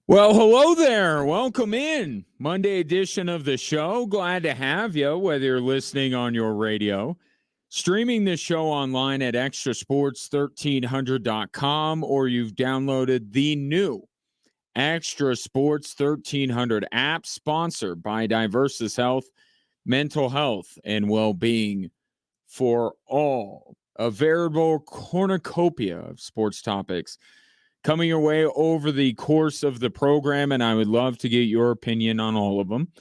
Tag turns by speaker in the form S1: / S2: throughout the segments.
S1: Well, hello there. Welcome in. Monday edition of the show. Glad to have you, whether you're listening on your radio, streaming the show online at extrasports1300.com, or you've downloaded the new Extra Sports 1300 app, sponsored by Diversus Health, mental health and well-being for all. A veritable cornucopia of sports topics coming your way over the course of the program, and I would love to get your opinion on all of them.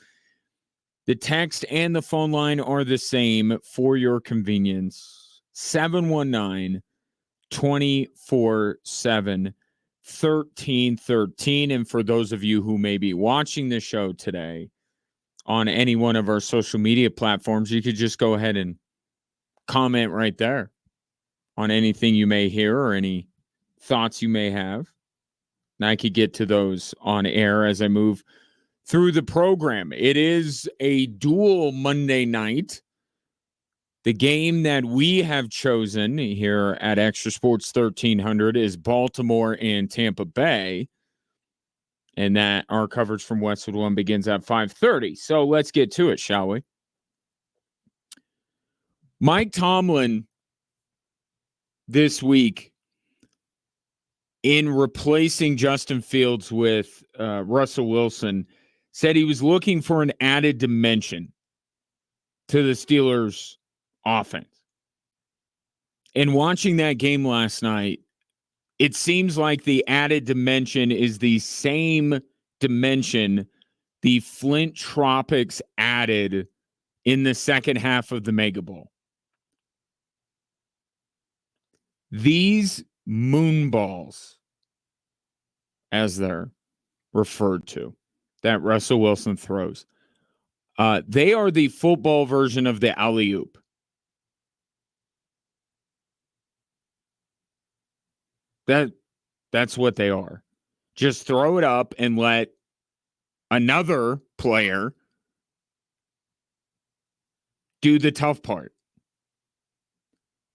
S1: The text and the phone line are the same for your convenience. 719-247-1313. And for those of you who may be watching the show today on any one of our social media platforms, you could just go ahead and comment right there on anything you may hear or any thoughts you may have. And I could get to those on air as I move through the program. It is a dual Monday night. The game that we have chosen here at Extra Sports 1300 is Baltimore and Tampa Bay. And that our coverage from Westwood One begins at 5:30. So let's get to it, shall we? Mike Tomlin this week, in replacing Justin Fields with Russell Wilson, said he was looking for an added dimension to the Steelers' offense. And watching that game last night, it seems like the added dimension is the same dimension the Flint Tropics added in the second half of the Mega Bowl. These moonballs, as they're referred to, that Russell Wilson throws, they are the football version of the alley-oop. That's what they are. Just throw it up and let another player do the tough part.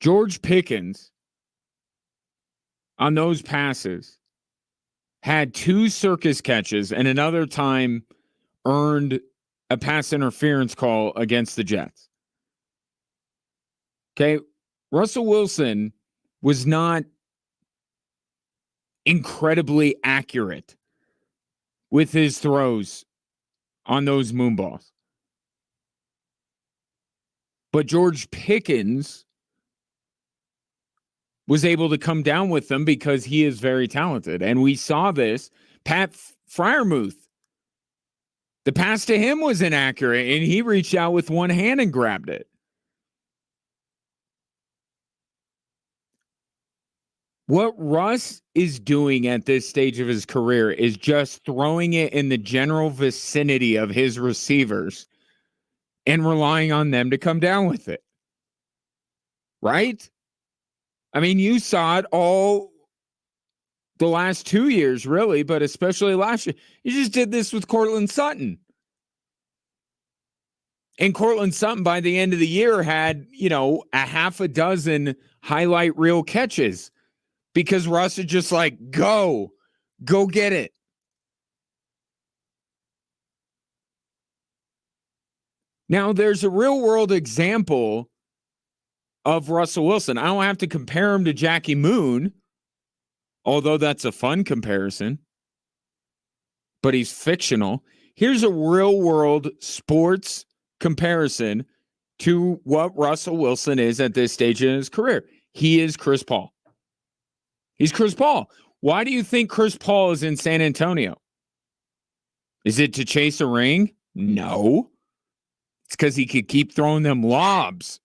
S1: George Pickens, on those passes, had 2 circus catches and another time earned a pass interference call against the Jets. Okay, Russell Wilson was not incredibly accurate with his throws on those moonballs. But George Pickens was able to come down with them because he is very talented. And we saw this. Pat Freiermuth, the pass to him was inaccurate, and he reached out with one hand and grabbed it. What Russ is doing at this stage of his career is just throwing it in the general vicinity of his receivers and relying on them to come down with it. Right? I mean, you saw it all the last 2 years, really, but especially last year. You just did this with Cortland Sutton. And Cortland Sutton, by the end of the year, had, a half a dozen highlight reel catches because Russ is just like, go get it. Now, there's a real-world example of Russell Wilson. I don't have to compare him to Jackie Moon, although that's a fun comparison, but he's fictional. Here's a real-world sports comparison to what Russell Wilson is at this stage in his career. He is Chris Paul. He's Chris Paul. Why do you think Chris Paul is in San Antonio? Is it to chase a ring? No. It's because he could keep throwing them lobs.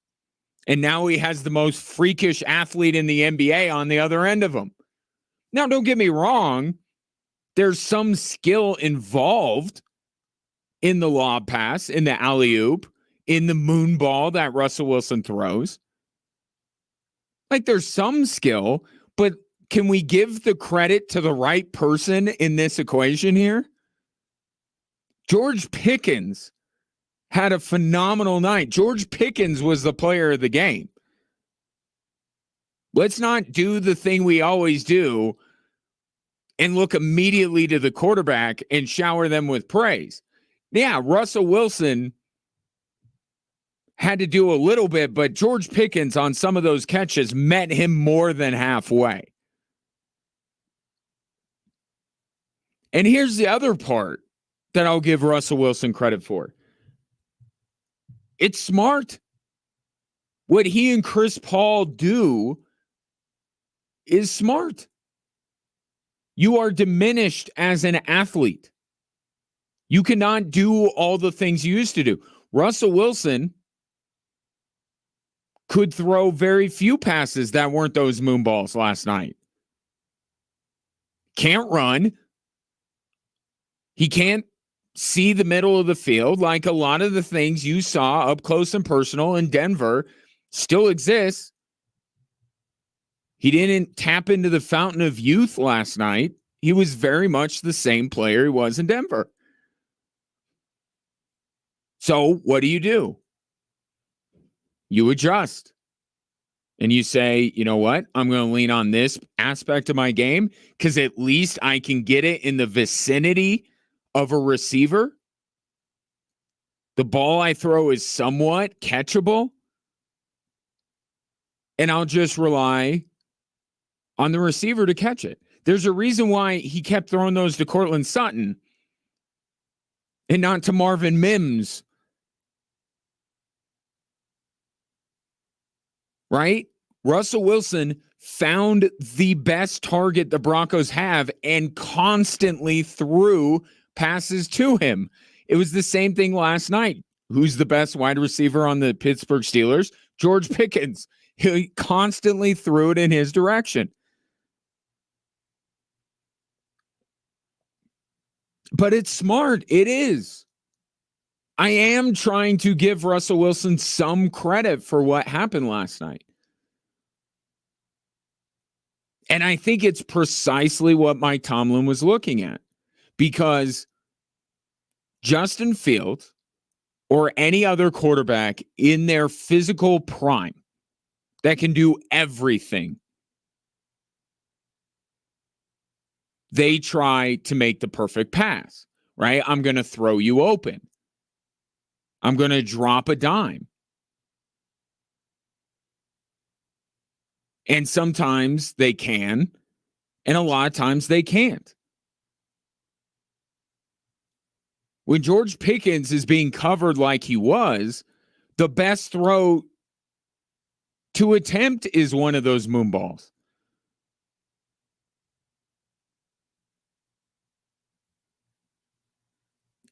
S1: And now he has the most freakish athlete in the NBA on the other end of him. Now, don't get me wrong. There's some skill involved in the lob pass, in the alley-oop, in the moon ball that Russell Wilson throws. Like, there's some skill, but can we give the credit to the right person in this equation here? George Pickens had a phenomenal night. George Pickens was the player of the game. Let's not do the thing we always do and look immediately to the quarterback and shower them with praise. Yeah, Russell Wilson had to do a little bit, but George Pickens on some of those catches met him more than halfway. And here's the other part that I'll give Russell Wilson credit for. It's smart. What he and Chris Paul do is smart. You are diminished as an athlete. You cannot do all the things you used to do. Russell Wilson could throw very few passes that weren't those moonballs last night. Can't run. He can't see the middle of the field. Like a lot of the things you saw up close and personal in Denver still exists. He didn't tap into the fountain of youth last night. He was very much the same player he was in Denver. So what do? You adjust. And you say, you know what? I'm going to lean on this aspect of my game because at least I can get it in the vicinity of a receiver. The ball I throw is somewhat catchable. And I'll just rely on the receiver to catch it. There's a reason why he kept throwing those to Cortland Sutton and not to Marvin Mims. Right? Russell Wilson found the best target the Broncos have and constantly threw passes to him. It was the same thing last night. Who's the best wide receiver on the Pittsburgh Steelers? George Pickens. He constantly threw it in his direction. But it's smart. It is. I am trying to give Russell Wilson some credit for what happened last night. And I think it's precisely what Mike Tomlin was looking at. Because Justin Fields or any other quarterback in their physical prime that can do everything, they try to make the perfect pass, right? I'm going to throw you open. I'm going to drop a dime. And sometimes they can, and a lot of times they can't. When George Pickens is being covered like he was, the best throw to attempt is one of those moonballs.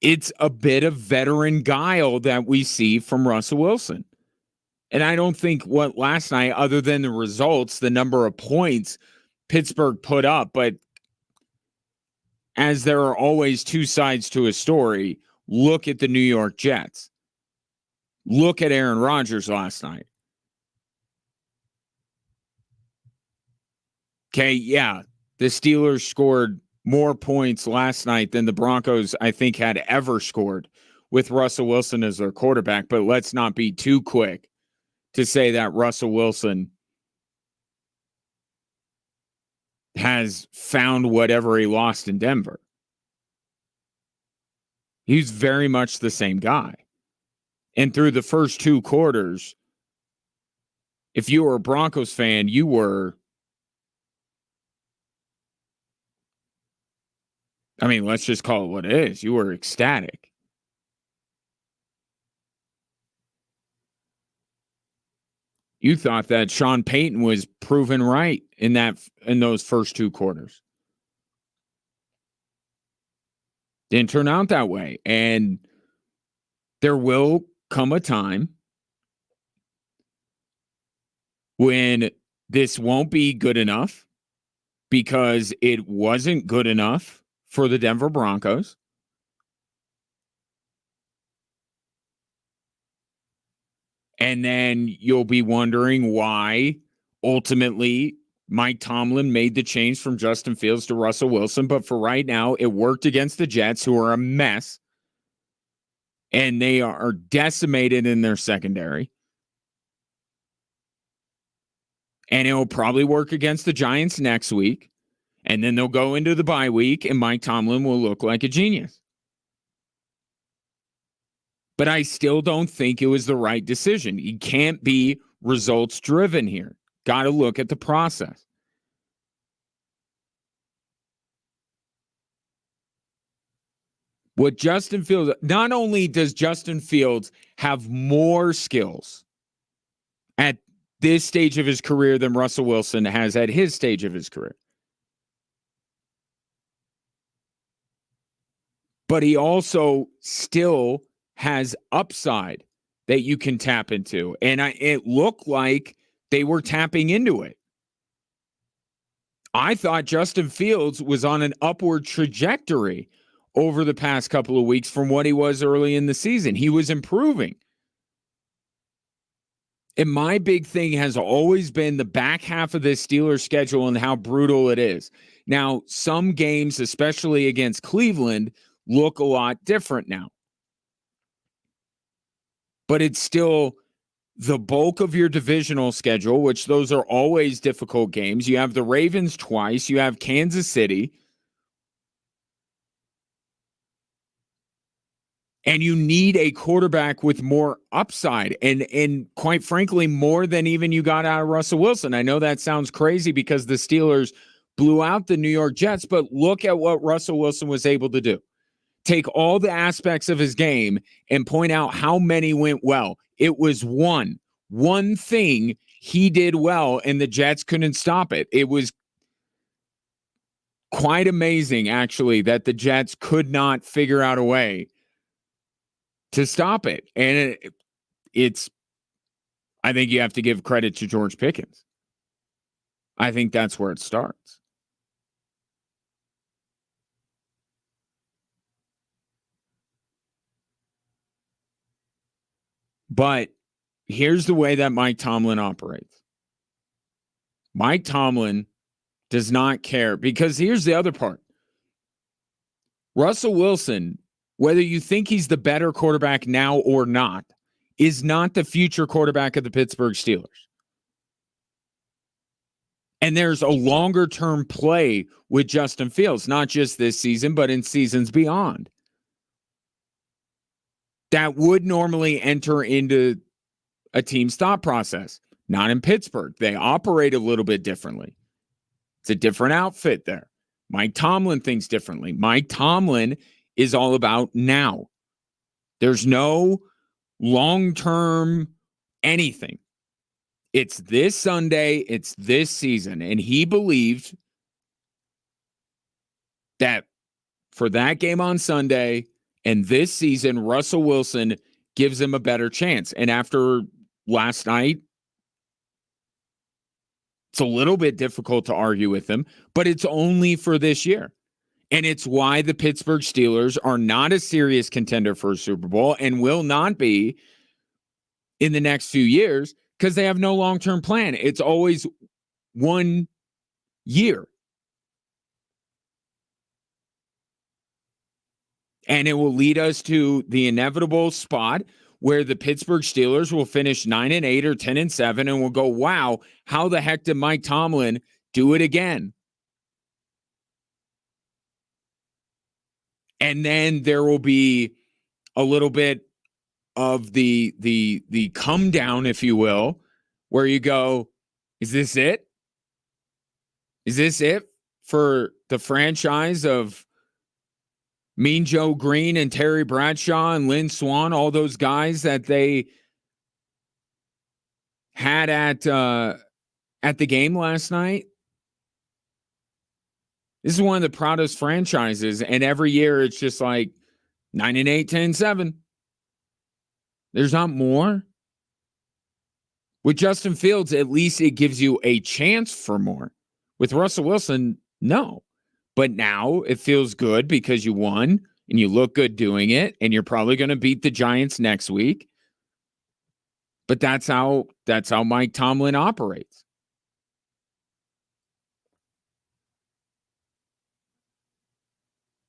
S1: It's a bit of veteran guile that we see from Russell Wilson. And I don't think what last night, other than the results, the number of points Pittsburgh put up, but as there are always two sides to a story, look at the New York Jets. Look at Aaron Rodgers last night. Okay, yeah, the Steelers scored more points last night than the Broncos, I think, had ever scored with Russell Wilson as their quarterback. But let's not be too quick to say that Russell Wilson has found whatever he lost in Denver. He's very much the same guy. And through the first two quarters, if you were a Broncos fan, you were, I mean, let's just call it what it is. You were ecstatic. You thought that Sean Payton was proven right in those first two quarters. Didn't turn out that way. And there will come a time when this won't be good enough because it wasn't good enough for the Denver Broncos. And then you'll be wondering why ultimately Mike Tomlin made the change from Justin Fields to Russell Wilson. But for right now, it worked against the Jets, who are a mess. And they are decimated in their secondary. And it will probably work against the Giants next week. And then they'll go into the bye week, and Mike Tomlin will look like a genius. But I still don't think it was the right decision. You can't be results driven here. Got to look at the process. What Justin Fields, not only does Justin Fields have more skills at this stage of his career than Russell Wilson has at his stage of his career, but he also still has upside that you can tap into. And it looked like they were tapping into it. I thought Justin Fields was on an upward trajectory over the past couple of weeks from what he was early in the season. He was improving. And my big thing has always been the back half of this Steelers schedule and how brutal it is. Now, some games, especially against Cleveland, look a lot different now. But it's still the bulk of your divisional schedule, which those are always difficult games. You have the Ravens twice. You have Kansas City. And you need a quarterback with more upside and quite frankly, more than even you got out of Russell Wilson. I know that sounds crazy because the Steelers blew out the New York Jets, but look at what Russell Wilson was able to do. Take all the aspects of his game and point out how many went well. It was one thing he did well, and the Jets couldn't stop it. It was quite amazing, actually, that the Jets could not figure out a way to stop it. And it's, I think you have to give credit to George Pickens. I think that's where it starts. But here's the way that Mike Tomlin operates. Mike Tomlin does not care, because here's the other part. Russell Wilson, whether you think he's the better quarterback now or not, is not the future quarterback of the Pittsburgh Steelers. And there's a longer-term play with Justin Fields, not just this season, but in seasons beyond. That would normally enter into a team's thought process. Not in Pittsburgh. They operate a little bit differently. It's a different outfit there. Mike Tomlin thinks differently. Mike Tomlin is all about now. There's no long-term anything. It's this Sunday. It's this season. And he believed that for that game on Sunday and this season, Russell Wilson gives him a better chance. And after last night, it's a little bit difficult to argue with him, but it's only for this year. And it's why the Pittsburgh Steelers are not a serious contender for a Super Bowl and will not be in the next few years, because they have no long-term plan. It's always 1 year. And it will lead us to the inevitable spot where the Pittsburgh Steelers will finish 9-8 or 10-7, and we'll go, wow, how the heck did Mike Tomlin do it again? And then there will be a little bit of the come down, if you will, where you go, is this it? Is this it for the franchise of Mean Joe Green and Terry Bradshaw and Lynn Swann, all those guys that they had at the game last night? This is one of the proudest franchises, and every year it's just like 9-8, 10-7. There's not more. With Justin Fields, at least it gives you a chance for more. With Russell Wilson, no. But now it feels good because you won and you look good doing it, and you're probably going to beat the Giants next week. But that's how Mike Tomlin operates.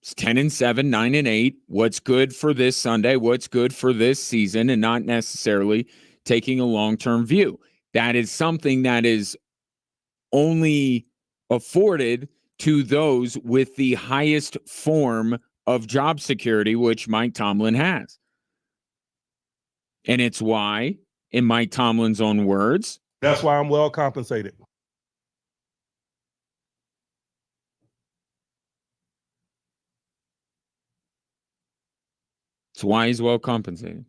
S1: It's 10-7, 9-8. What's good for this Sunday? What's good for this season? And not necessarily taking a long-term view. That is something that is only afforded to those with the highest form of job security, which Mike Tomlin has. And it's why, in Mike Tomlin's own words,
S2: that's why I'm well compensated.
S1: It's why he's well compensated.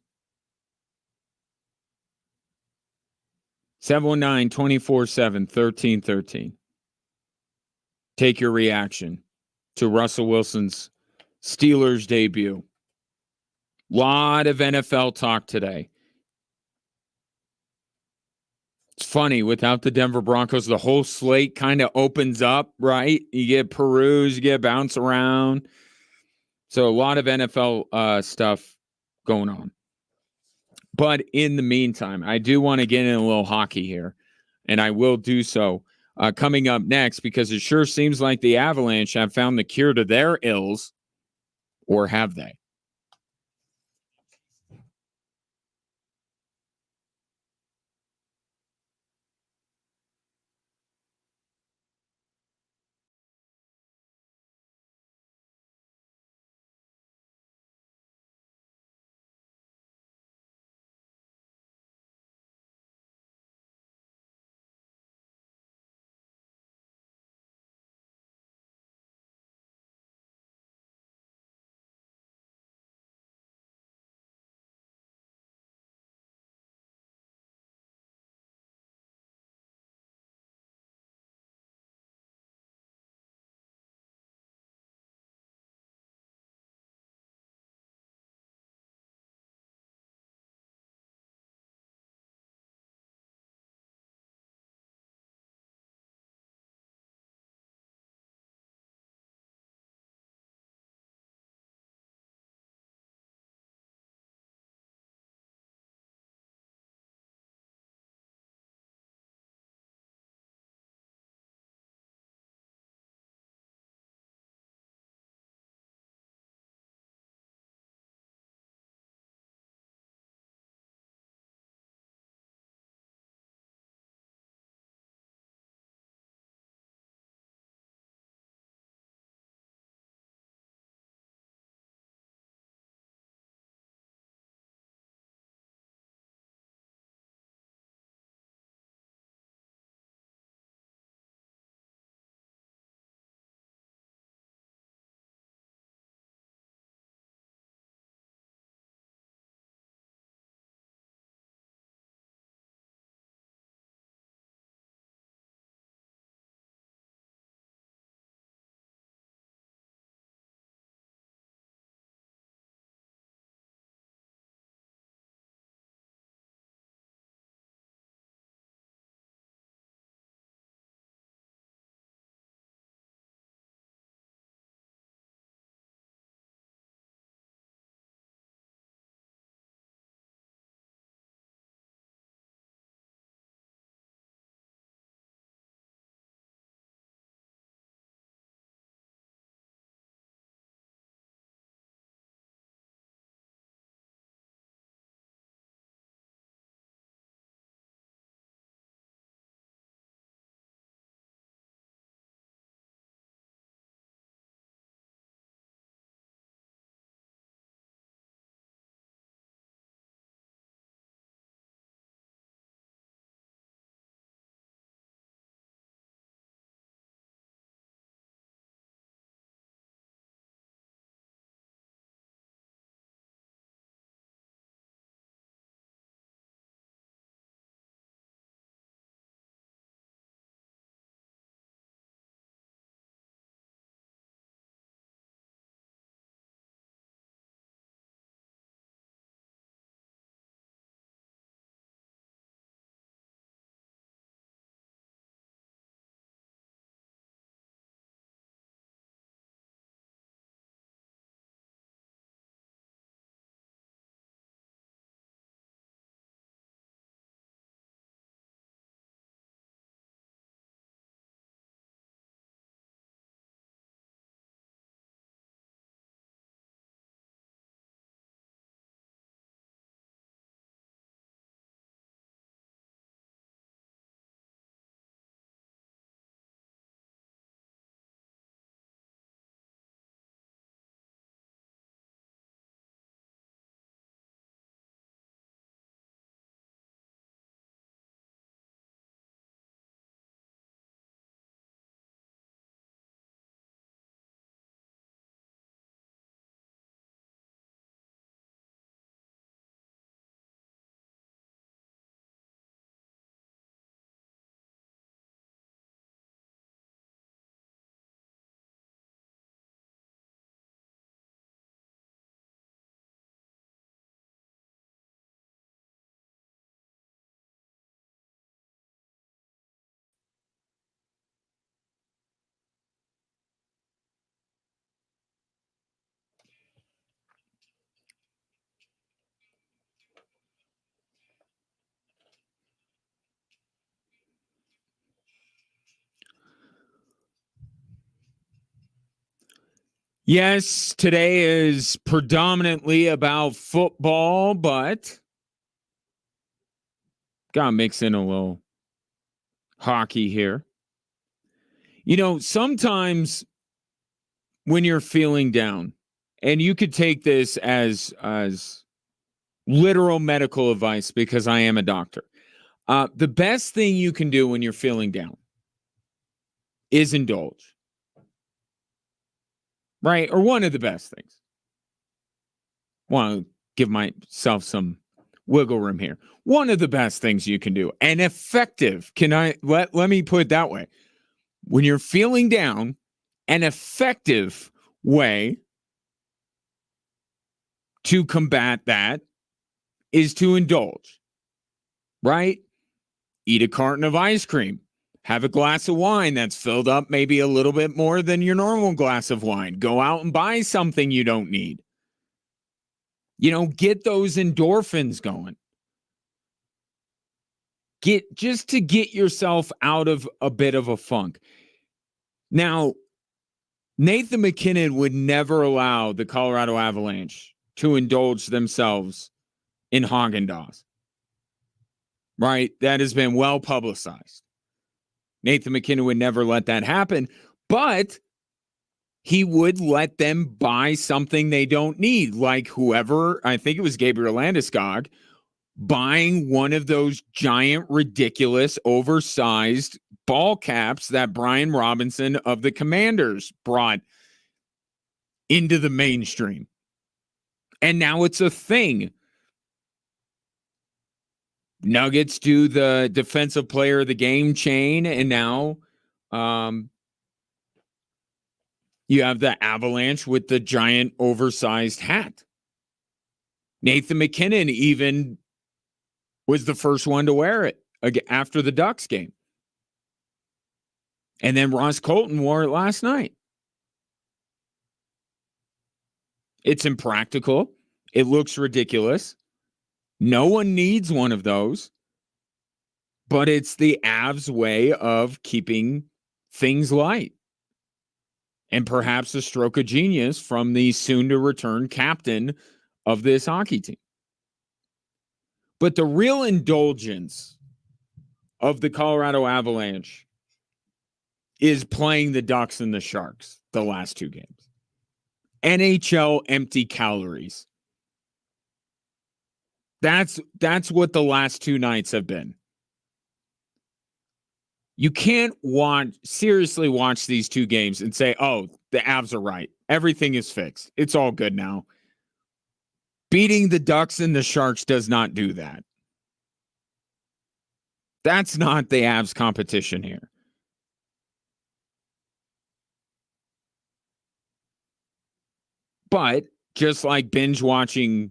S1: 719-247-1313. Take your reaction to Russell Wilson's Steelers debut. Lot of NFL talk today. It's funny, without the Denver Broncos, the whole slate kind of opens up, right? You get peruse, you get bounce around. So a lot of NFL stuff going on. But in the meantime, I do want to get in a little hockey here, and I will do so coming up next, because it sure seems like the Avalanche have found the cure to their ills, or have they? Yes, today is predominantly about football, but gotta mix in a little hockey here. You know, sometimes when you're feeling down, and you could take this as literal medical advice because I am a doctor. The best thing you can do when you're feeling down is indulge, right? Or one of the best things. Want to give myself some wiggle room here. One of the best things you can do, and effective. Let me put it that way. When you're feeling down, an effective way to combat that is to indulge, right? Eat a carton of ice cream. Have a glass of wine that's filled up maybe a little bit more than your normal glass of wine. Go out and buy something you don't need. You know, get those endorphins going. Just to get yourself out of a bit of a funk. Now, Nathan McKinnon would never allow the Colorado Avalanche to indulge themselves in Haagen-Dazs. Right? That has been well publicized. Nathan McKinnon would never let that happen, but he would let them buy something they don't need, like whoever, I think it was Gabriel Landeskog, buying one of those giant, ridiculous, oversized ball caps that Brian Robinson of the Commanders brought into the mainstream. And now it's a thing. Nuggets do the defensive player of the game chain, and now you have the Avalanche with the giant oversized hat. Nathan McKinnon even was the first one to wear it after the Ducks game. And then Ross Colton wore it last night. It's impractical. It looks ridiculous. No one needs one of those. But it's the Avs way of keeping things light. And perhaps a stroke of genius from the soon-to-return captain of this hockey team. But the real indulgence of the Colorado Avalanche is playing the Ducks and the Sharks the last two games. NHL empty calories. That's what the last two nights have been. You can't seriously watch these two games and say, oh, the Avs are right. Everything is fixed. It's all good now. Beating the Ducks and the Sharks does not do that. That's not the Avs competition here. But just like binge watching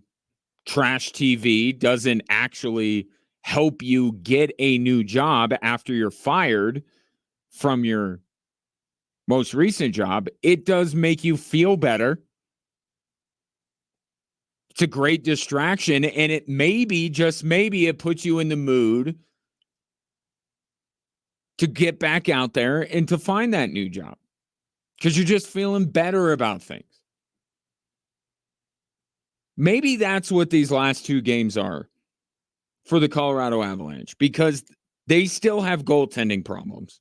S1: trash TV doesn't actually help you get a new job after you're fired from your most recent job, it does make you feel better. It's a great distraction, and it maybe, just maybe, it puts you in the mood to get back out there and to find that new job because you're just feeling better about things. Maybe that's what these last two games are for the Colorado Avalanche, because they still have goaltending problems.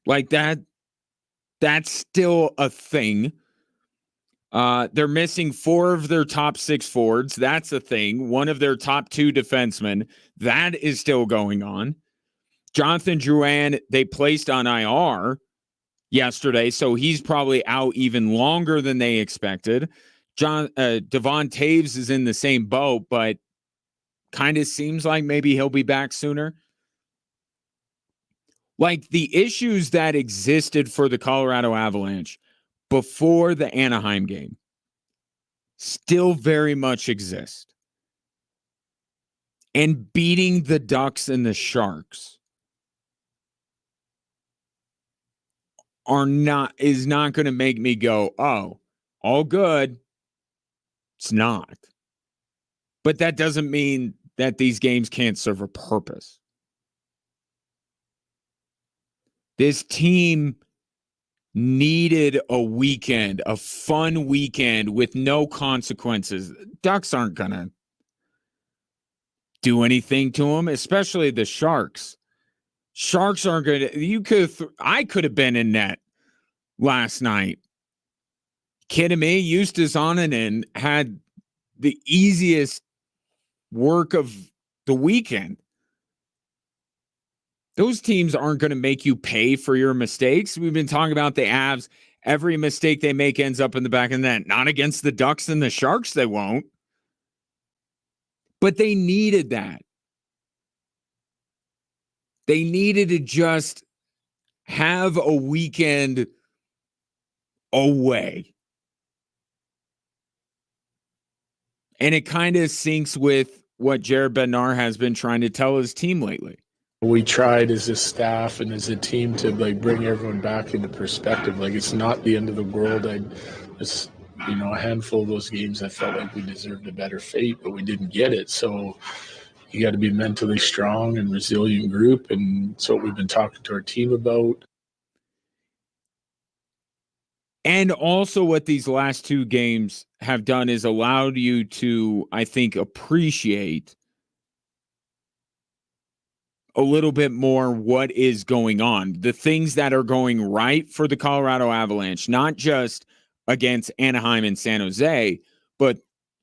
S1: Like that's still a thing. They're missing 4 of their top 6 forwards. That's a thing. 1 of their top 2 defensemen. That is still going on. Jonathan Drouin, they placed on IR yesterday, so he's probably out even longer than they expected. Devon Taves is in the same boat, but kind of seems like maybe he'll be back sooner. Like, the issues that existed for the Colorado Avalanche before the Anaheim game still very much exist. And beating the Ducks and the Sharks is not going to make me go, oh, all good. It's not. But that doesn't mean that these games can't serve a purpose. This team needed a weekend, a fun weekend with no consequences. Ducks aren't going to do anything to them, especially the Sharks. Sharks aren't going to. I could have been in net last night. Kidding me? Eustace Onanen had the easiest work of the weekend. Those teams aren't going to make you pay for your mistakes. We've been talking about the Avs. Every mistake they make ends up in the back of the net. Not against the Ducks and the Sharks, they won't. But they needed that. They needed to just have a weekend away. And it kind of syncs with what Jared Bednar has been trying to tell his team lately.
S3: We tried as a staff and as a team to bring everyone back into perspective. It's not the end of the world. A handful of those games I felt like we deserved a better fate, but we didn't get it. So you got to be mentally strong and resilient group, and so we've been talking to our team about.
S1: And also what these last two games have done is allowed you to, I think, appreciate a little bit more what is going on. The things that are going right for the Colorado Avalanche, not just against Anaheim and San Jose, but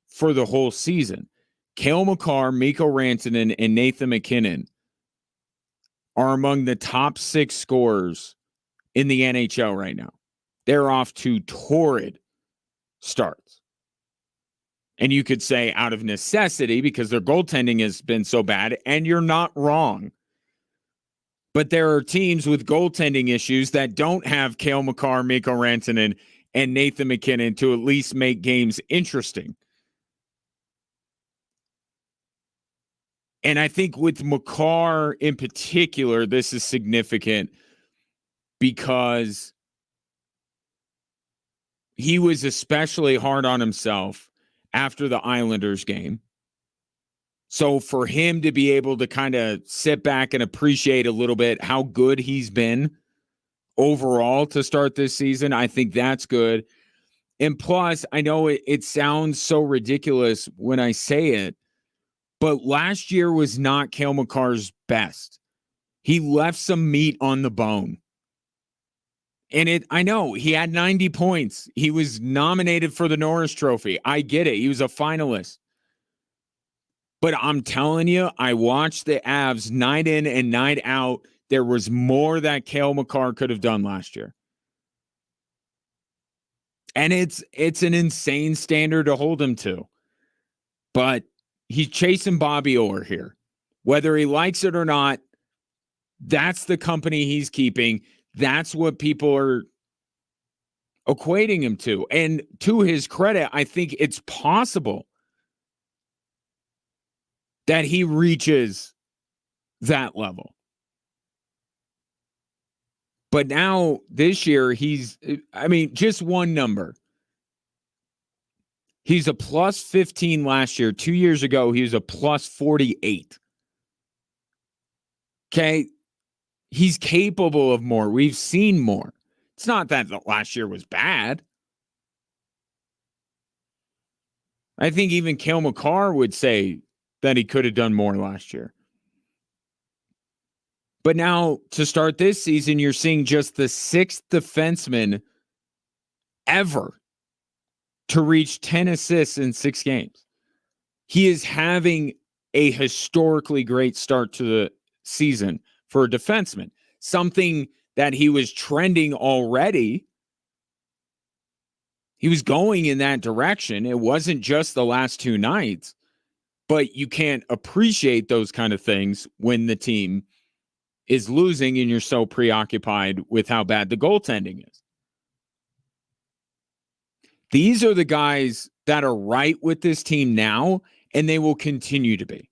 S1: for the whole season. Cale Makar, Mikko Rantanen, and Nathan MacKinnon are among the top 6 scorers in the NHL right now. They're off to torrid starts. And you could say out of necessity because their goaltending has been so bad, and you're not wrong. But there are teams with goaltending issues that don't have Cale Makar, Mikko Rantanen, and Nathan MacKinnon to at least make games interesting. And I think with Makar in particular, this is significant because he was especially hard on himself after the Islanders game. So for him to be able to kind of sit back and appreciate a little bit how good he's been overall to start this season, I think that's good. And plus, I know it sounds so ridiculous when I say it, but last year was not Cale Makar's best. He left some meat on the bone. And I know he had 90 points. He was nominated for the Norris Trophy. I get it. He was a finalist. But I'm telling you, I watched the Avs night in and night out. There was more that Cale Makar could have done last year. And it's an insane standard to hold him to. But he's chasing Bobby Orr here. Whether he likes it or not, that's the company he's keeping. That's what people are equating him to. And to his credit, I think it's possible that he reaches that level. But now this year, just one number. He's a plus 15 last year. 2 years ago, he was a plus 48. Okay. He's capable of more. We've seen more. It's not that last year was bad. I think even Cale Makar would say that he could have done more last year. But now to start this season, you're seeing just the 6th defenseman ever to reach 10 assists in 6 games. He is having a historically great start to the season for a defenseman, something that he was trending already. He was going in that direction. It wasn't just the last 2 nights, but you can't appreciate those kind of things when the team is losing and you're so preoccupied with how bad the goaltending is. These are the guys that are right with this team now, and they will continue to be.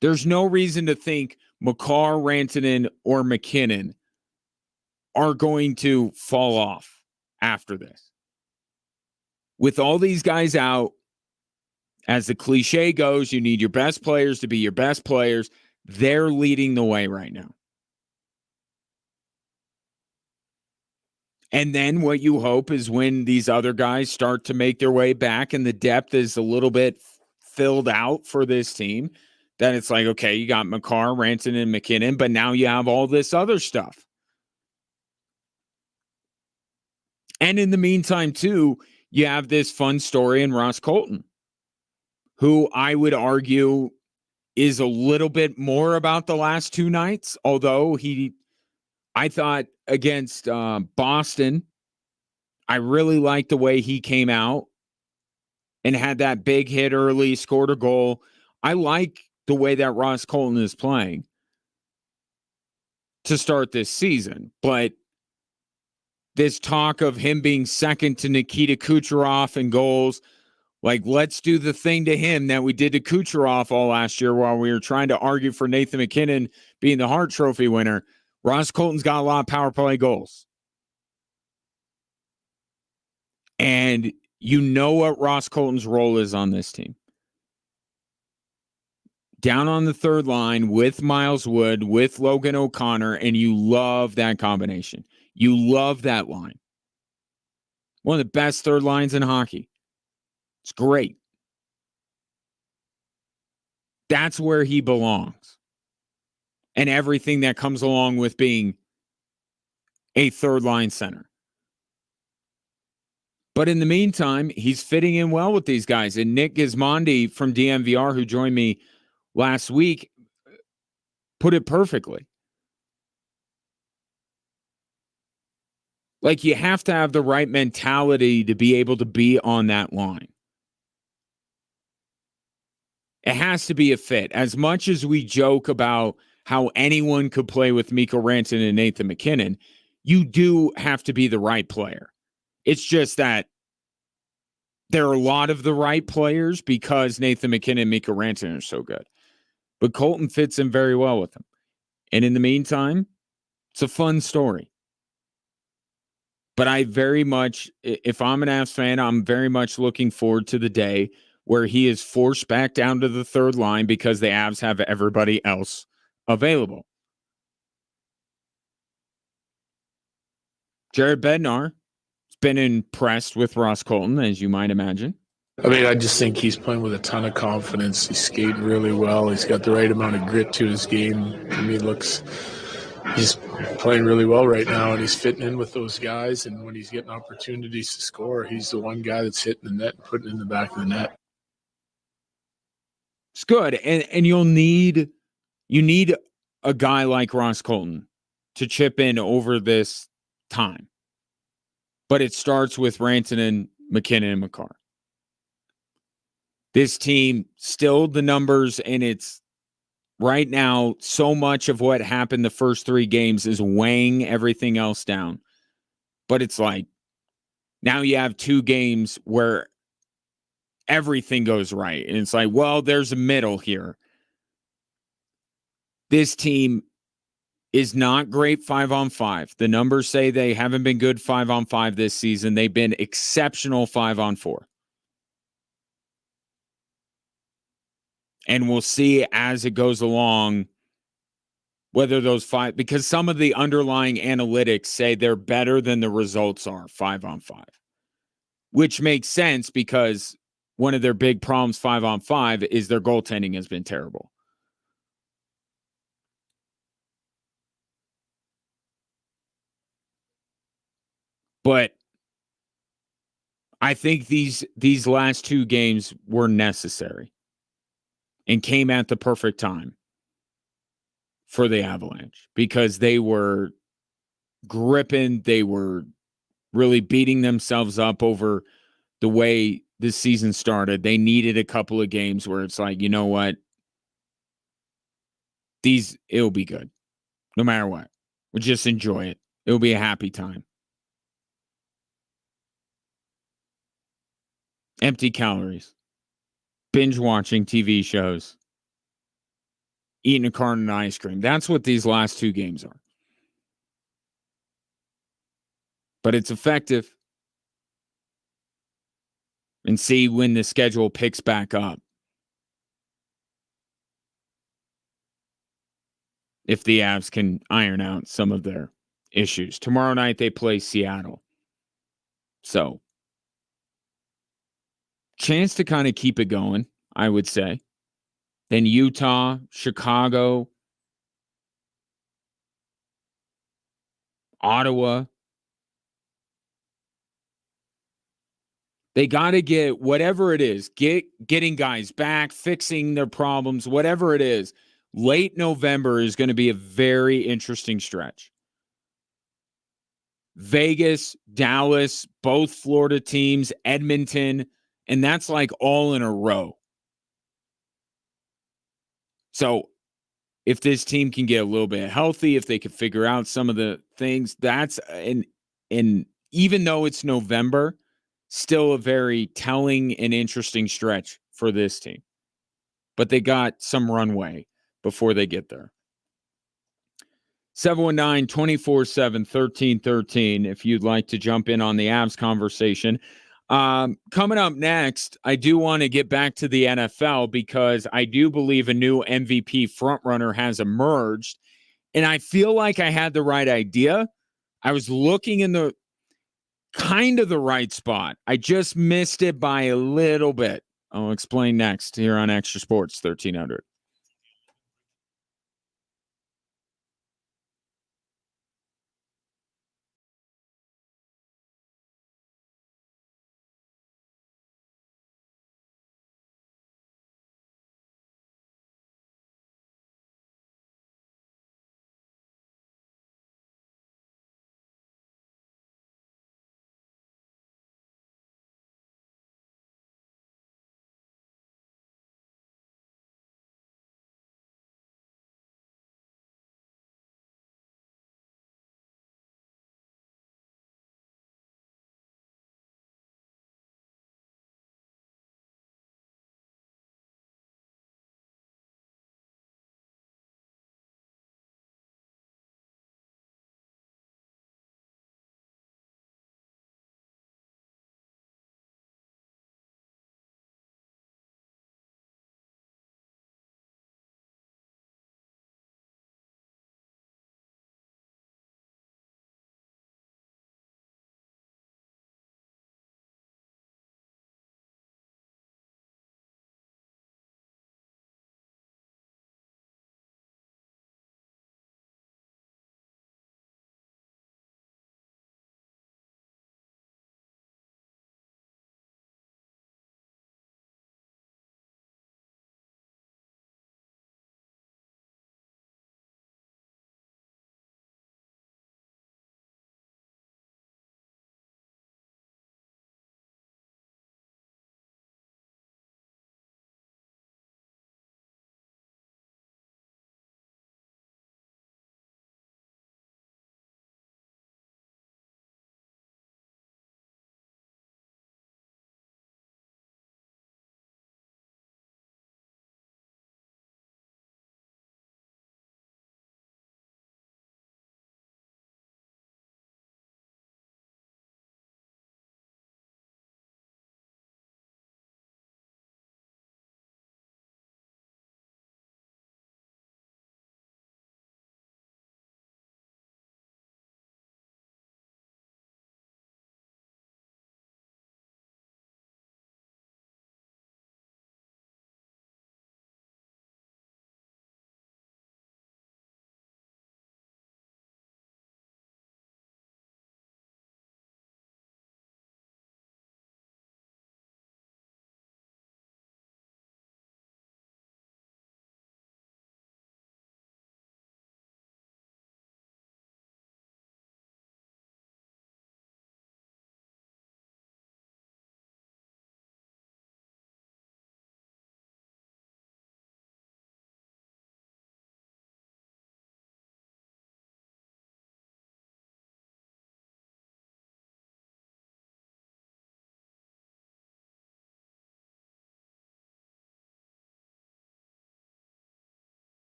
S1: There's no reason to think Makar, Rantanen, or MacKinnon are going to fall off after this. With all these guys out, as the cliche goes, you need your best players to be your best players. They're leading the way right now. And then what you hope is when these other guys start to make their way back and the depth is a little bit filled out for this team, then it's like, okay, you got McCarr, Ranson, and McKinnon, but now you have all this other stuff. And in the meantime, too, you have this fun story in Ross Colton, who I would argue is a little bit more about the last two nights, although I thought against Boston, I really liked the way he came out and had that big hit early, scored a goal. I like the way that Ross Colton is playing to start this season. But this talk of him being second to Nikita Kucherov in goals, like, let's do the thing to him that we did to Kucherov all last year while we were trying to argue for Nathan McKinnon being the Hart Trophy winner. Ross Colton's got a lot of power play goals. And you know what Ross Colton's role is on this team. Down on the third line with Miles Wood, with Logan O'Connor, and you love that combination. You love that line. One of the best third lines in hockey. It's great. That's where he belongs. And everything that comes along with being a third line center. But in the meantime, he's fitting in well with these guys. And Nick Gismondi from DMVR, who joined me last week, put it perfectly. Like, you have to have the right mentality to be able to be on that line. It has to be a fit. As much as we joke about how anyone could play with Mikko Rantanen and Nathan McKinnon, you do have to be the right player. It's just that there are a lot of the right players because Nathan McKinnon and Mikko Rantanen are so good. But Colton fits in very well with them. And in the meantime, it's a fun story. But I very much, if I'm an Avs fan, I'm very much looking forward to the day where he is forced back down to the third line because the Avs have everybody else available. Jared Bednar has been impressed with Ross Colton, as you might imagine.
S3: I mean, I just think he's playing with a ton of confidence. He's skating really well. He's got the right amount of grit to his game. To me, he's playing really well right now, and he's fitting in with those guys. And when he's getting opportunities to score, he's the one guy that's hitting the net and putting it in the back of the net.
S1: It's good. And you need a guy like Ross Colton to chip in over this time. But it starts with Rantanen, McKinnon, and McCarr. This team, still the numbers, and it's right now, so much of what happened the first three games is weighing everything else down. But it's like, now you have two games where everything goes right. And it's like, well, there's a middle here. This team is not great 5-on-5. The numbers say they haven't been good 5-on-5 this season. They've been exceptional 5-on-4. And we'll see as it goes along whether those five, because some of the underlying analytics say they're better than the results are 5-on-5, which makes sense because one of their big problems 5-on-5 is their goaltending has been terrible. But I think these last two games were necessary and came at the perfect time for the Avalanche because they were gripping. They were really beating themselves up over the way this season started. They needed a couple of games where it's like, you know what? It'll be good. No matter what. We'll just enjoy it. It'll be a happy time. Empty calories. Binge watching TV shows. Eating a carton of ice cream. That's what these last two games are. But it's effective. And see when the schedule picks back up. If the Avs can iron out some of their issues. Tomorrow night they play Seattle. So, chance to kind of keep it going, I would say. Then Utah, Chicago, Ottawa. They got to get whatever it is, getting guys back, fixing their problems, whatever it is. Late November is going to be a very interesting stretch. Vegas, Dallas, both Florida teams, Edmonton, and that's like all in a row. So if this team can get a little bit healthy, if they can figure out some of the things, that's and even though it's November, still a very telling and interesting stretch for this team. But they got some runway before they get there. 719-247-1313 if you'd like to jump in on the Avs conversation. Coming up next, I do want to get back to the NFL because I do believe a new MVP frontrunner has emerged, and I feel like I had the right idea. I was looking in the kind of the right spot. I just missed it by a little bit. I'll explain next here on Extra Sports 1300.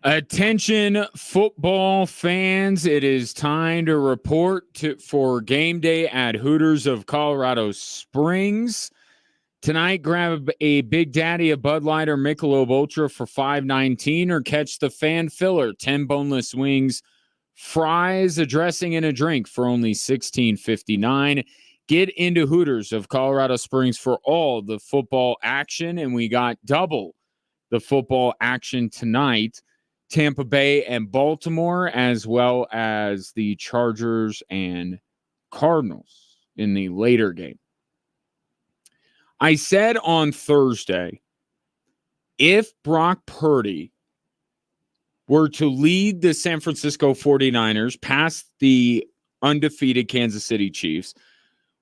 S1: Attention, football fans. It is time to report for game day at Hooters of Colorado Springs. Tonight, grab a Big Daddy, a Bud Light, or Michelob Ultra for $5.19, or catch the Fan Filler, 10 boneless wings, fries, a dressing, and a drink for only $16.59. Get into Hooters of Colorado Springs for all the football action, and we got double the football action tonight. Tampa Bay and Baltimore, as well as the Chargers and Cardinals in the later game. I said on Thursday, if Brock Purdy were to lead the San Francisco 49ers past the undefeated Kansas City Chiefs,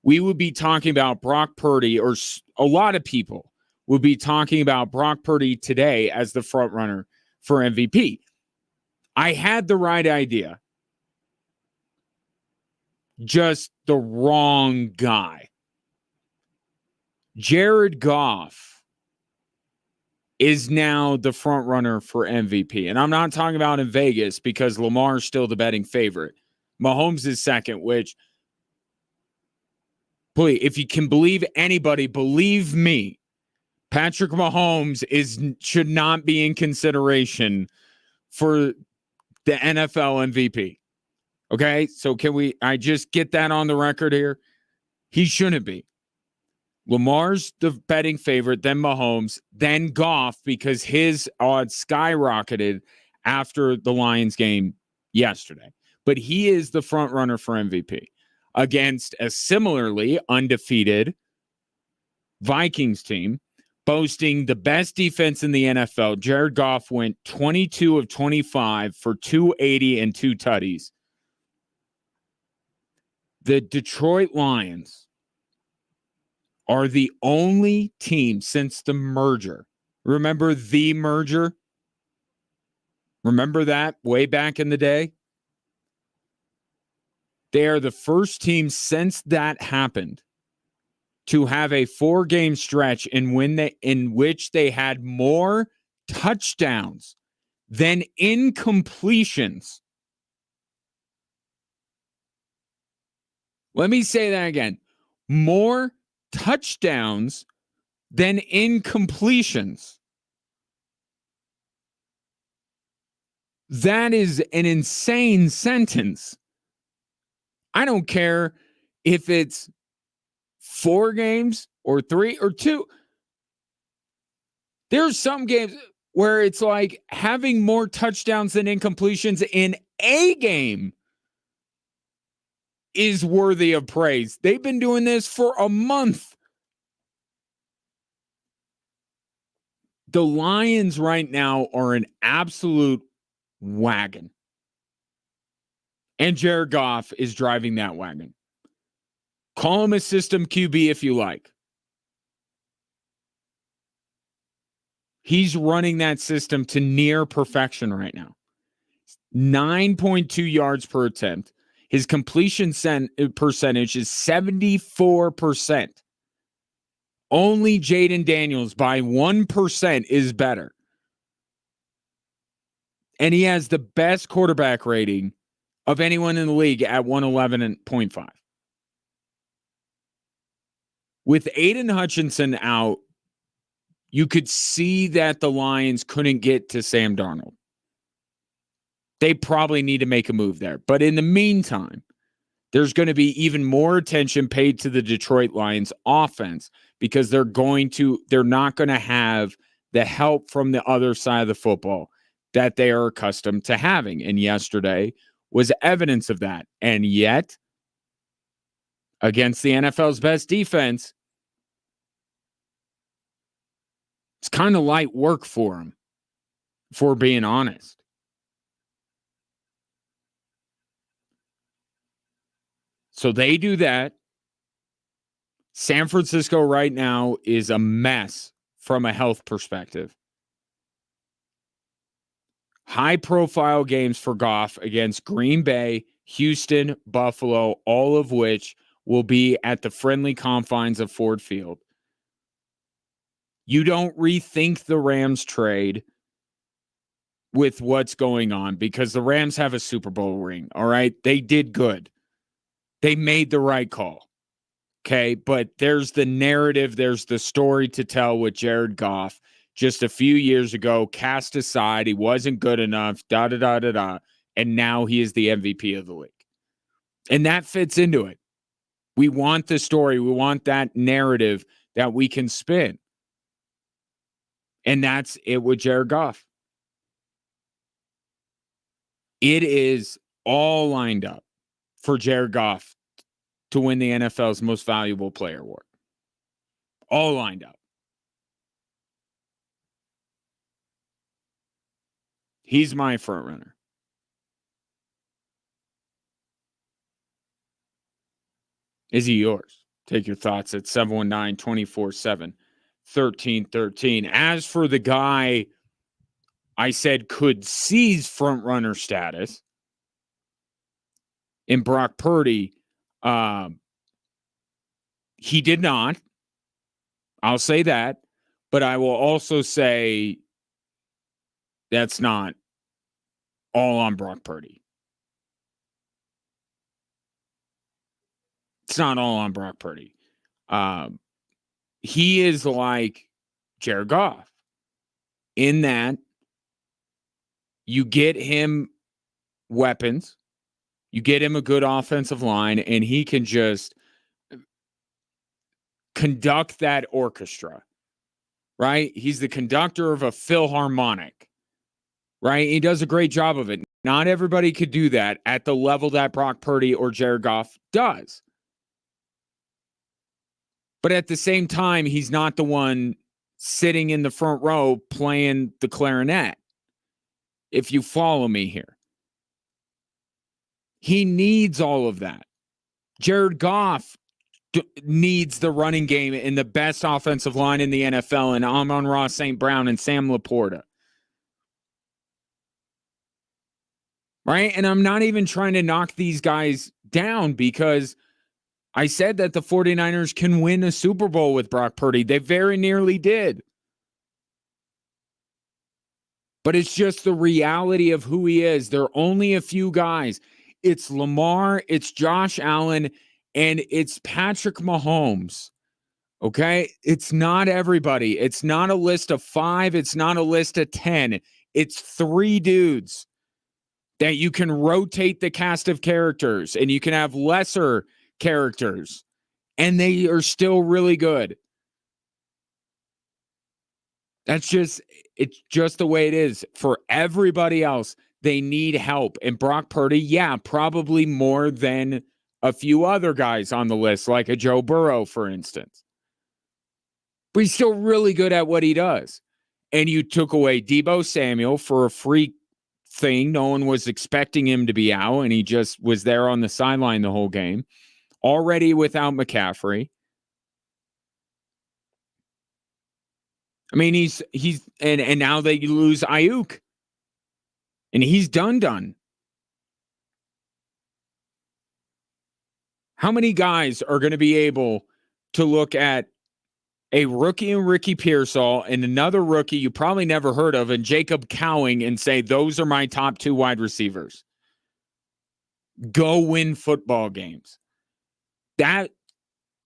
S1: we would be talking about Brock Purdy, or a lot of people would be talking about Brock Purdy today as the front runner for MVP. I had the right idea. Just the wrong guy. Jared Goff is now the front runner for MVP. And I'm not talking about in Vegas because Lamar is still the betting favorite. Mahomes is second, which, please, if you can believe anybody, believe me, Patrick Mahomes should not be in consideration for the NFL MVP. Okay? So I just get that on the record here? He shouldn't be. Lamar's the betting favorite, then Mahomes, then Goff, because his odds skyrocketed after the Lions game yesterday. But he is the front runner for MVP against a similarly undefeated Vikings team boasting the best defense in the NFL. Jared Goff went 22 of 25 for 280 and 2 tutties. The Detroit Lions are the only team since the merger. Remember the merger? Remember that way back in the day? They are the first team since that happened to have a 4-game stretch in which they had more touchdowns than incompletions. Let me say that again. More touchdowns than incompletions. That is an insane sentence. I don't care if it's 4 games or 3 or 2. There's some games where it's like having more touchdowns than incompletions in a game is worthy of praise. They've been doing this for a month. The Lions right now are an absolute wagon. And Jared Goff is driving that wagon. Call him a system QB if you like. He's running that system to near perfection right now. 9.2 yards per attempt. His completion percentage is 74%. Only Jaden Daniels by 1% is better. And he has the best quarterback rating of anyone in the league at 111.5. With Aiden Hutchinson out, you could see that the Lions couldn't get to Sam Darnold. They probably need to make a move there. But in the meantime, there's going to be even more attention paid to the Detroit Lions offense because they're not going to have the help from the other side of the football that they are accustomed to having. And yesterday was evidence of that. And yet, against the NFL's best defense, it's kind of light work for them, for being honest. So they do that. San Francisco right now is a mess from a health perspective. High-profile games for Goff against Green Bay, Houston, Buffalo, all of which will be at the friendly confines of Ford Field. You don't rethink the Rams trade with what's going on because the Rams have a Super Bowl ring, all right? They did good. They made the right call, okay? But there's the narrative, there's the story to tell with Jared Goff just a few years ago, cast aside, he wasn't good enough, da-da-da-da-da, and now he is the MVP of the league. And that fits into it. We want the story. We want that narrative that we can spin. And that's it with Jared Goff. It is all lined up for Jared Goff to win the NFL's most valuable player award. All lined up. He's my front runner. Is he yours? Take your thoughts at 719-247-1313. As for the guy I said could seize front runner status in Brock Purdy, he did not. I'll say that. But I will also say that's not all on Brock Purdy. It's not all on Brock Purdy. He is like Jared Goff in that you get him weapons, you get him a good offensive line, and he can just conduct that orchestra, right? He's the conductor of a philharmonic, right? He does a great job of it. Not everybody could do that at the level that Brock Purdy or Jared Goff does. But at the same time, he's not the one sitting in the front row playing the clarinet. If you follow me here. He needs all of that. Jared Goff needs the running game in the best offensive line in the NFL and Amon-Ra St. Brown and Sam Laporta. Right? And I'm not even trying to knock these guys down because I said that the 49ers can win a Super Bowl with Brock Purdy. They very nearly did. But it's just the reality of who he is. There are only a few guys. It's Lamar, it's Josh Allen, and it's Patrick Mahomes. Okay? It's not everybody. It's not a list of 5. It's not a list of 10. It's 3 dudes that you can rotate the cast of characters, and you can have lesser characters, and they are still really good. It's just the way it is. For everybody else, they need help. And Brock Purdy, yeah, probably more than a few other guys on the list, like a Joe Burrow, for instance. But he's still really good at what he does. And you took away Deebo Samuel for a freak thing. No one was expecting him to be out, and he just was there on the sideline the whole game. Already without McCaffrey. I mean, he's and now they lose Ayuk. And he's done. How many guys are going to be able to look at a rookie and Ricky Pearsall and another rookie you probably never heard of and Jacob Cowing and say, those are my top 2 wide receivers? Go win football games. That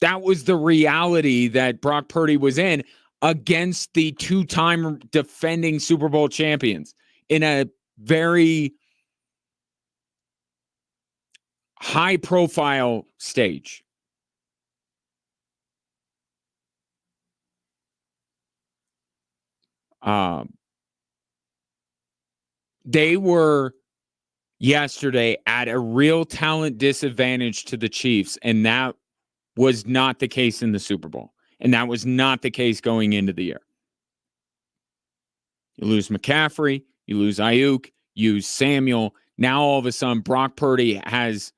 S1: was the reality that Brock Purdy was in against the 2-time defending Super Bowl champions in a very high-profile stage. They were yesterday at a real talent disadvantage to the Chiefs, and that was not the case in the Super Bowl. And that was not the case going into the year. You lose McCaffrey, you lose Ayuk, you lose Samuel. Now all of a sudden, Brock Purdy has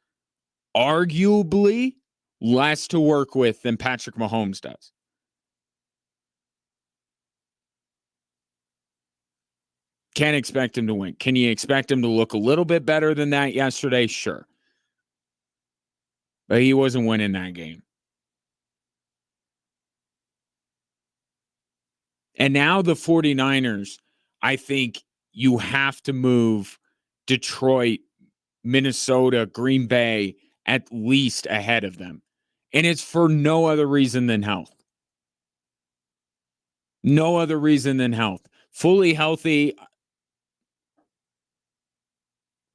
S1: arguably less to work with than Patrick Mahomes does. Can't expect him to win. Can you expect him to look a little bit better than that yesterday? Sure. But he wasn't winning that game. And now the 49ers, I think, you have to move Detroit, Minnesota, Green Bay at least ahead of them. And it's for no other reason than health. No other reason than health. Fully healthy,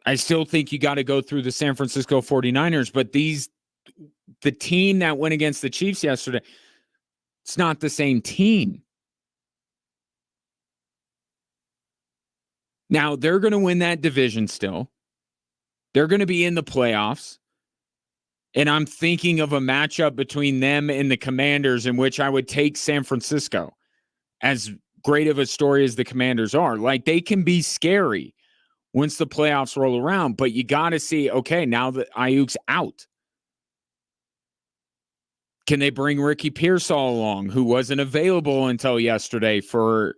S1: I still think you got to go through the San Francisco 49ers, but the team that went against the Chiefs yesterday, it's not the same team. Now, they're going to win that division still. They're going to be in the playoffs. And I'm thinking of a matchup between them and the Commanders in which I would take San Francisco. As great of a story as the Commanders are, like they can be scary once the playoffs roll around, but you got to see, okay, now that Ayuk's out, can they bring Ricky Pearsall along, who wasn't available until yesterday for,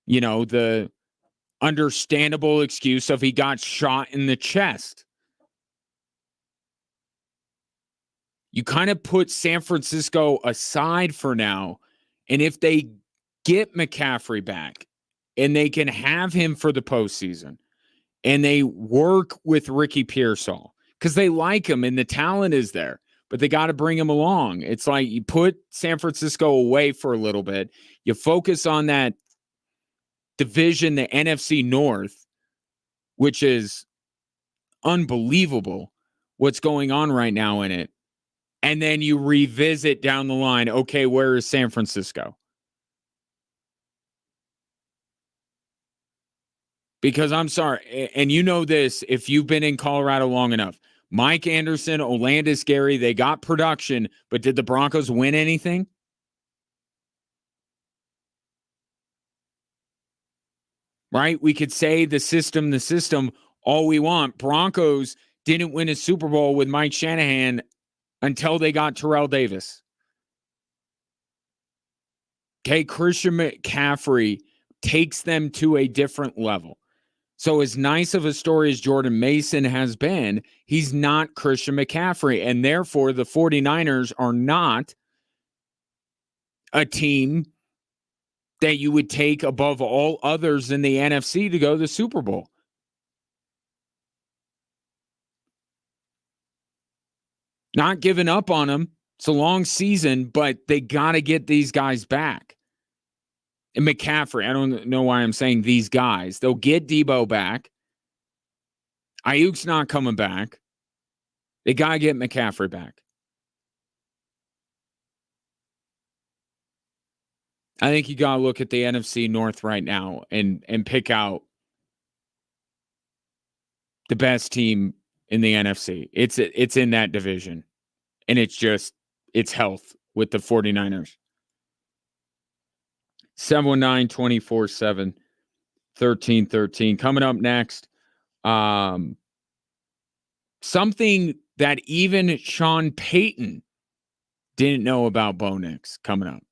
S1: the understandable excuse of he got shot in the chest? You kind of put San Francisco aside for now, and if they get McCaffrey back and they can have him for the postseason, and they work with Ricky Pearsall because they like him and the talent is there, but they got to bring him along. It's like you put San Francisco away for a little bit. You focus on that division, the NFC North, which is unbelievable what's going on right now in it. And then you revisit down the line, okay, where is San Francisco? Because I'm sorry, and you know this, if you've been in Colorado long enough, Mike Anderson, Olandis Gary, they got production, but did the Broncos win anything? Right? We could say the system, all we want. Broncos didn't win a Super Bowl with Mike Shanahan until they got Terrell Davis. Okay, Christian McCaffrey takes them to a different level. So as nice of a story as Jordan Mason has been, he's not Christian McCaffrey. And therefore, the 49ers are not a team that you would take above all others in the NFC to go to the Super Bowl. Not giving up on them. It's a long season, but they got to get these guys back. And McCaffrey, I don't know why I'm saying these guys. They'll get Debo back. Ayuk's not coming back. They got to get McCaffrey back. I think you got to look at the NFC North right now and pick out the best team in the NFC. It's in that division. And it's health with the 49ers. 719-24-7, 1313. Coming up next, something that even Sean Payton didn't know about Bo Nix coming up.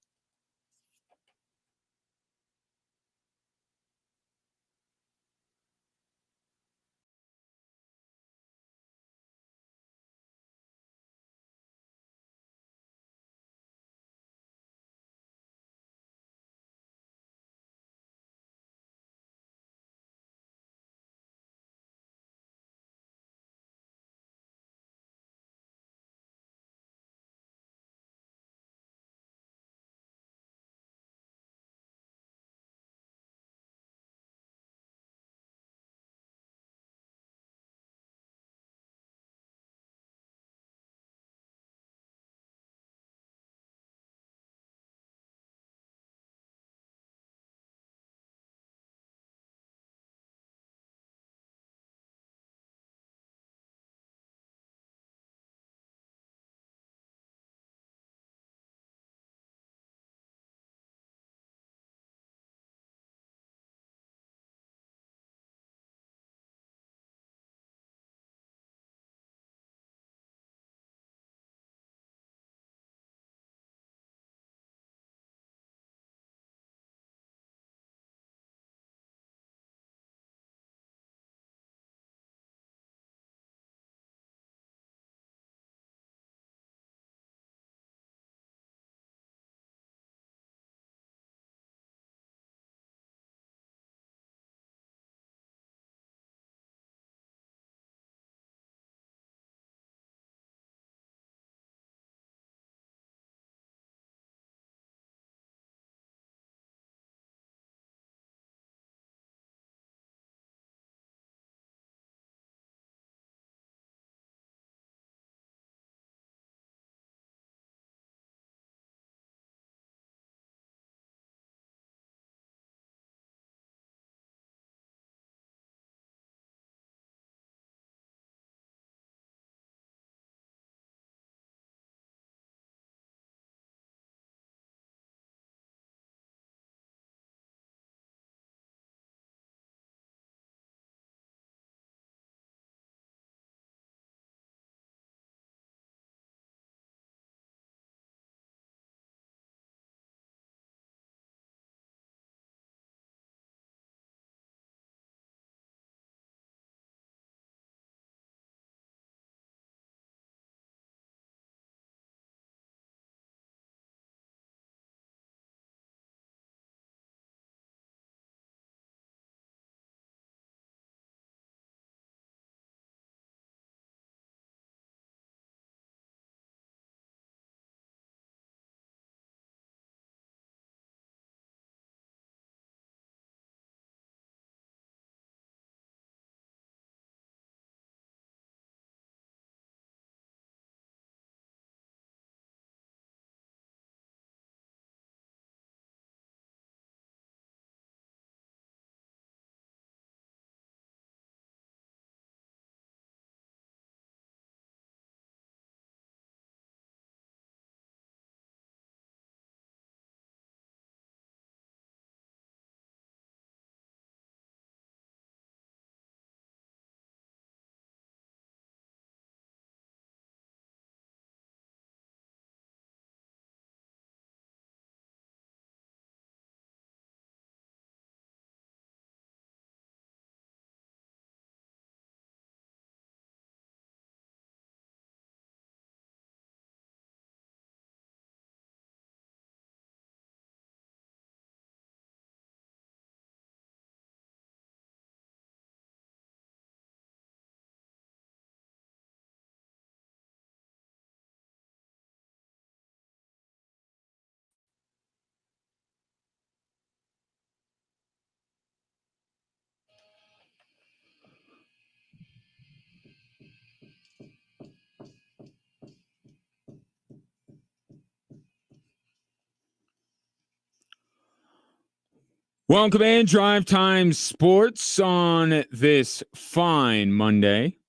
S1: Welcome in, Drive Time Sports on this fine Monday.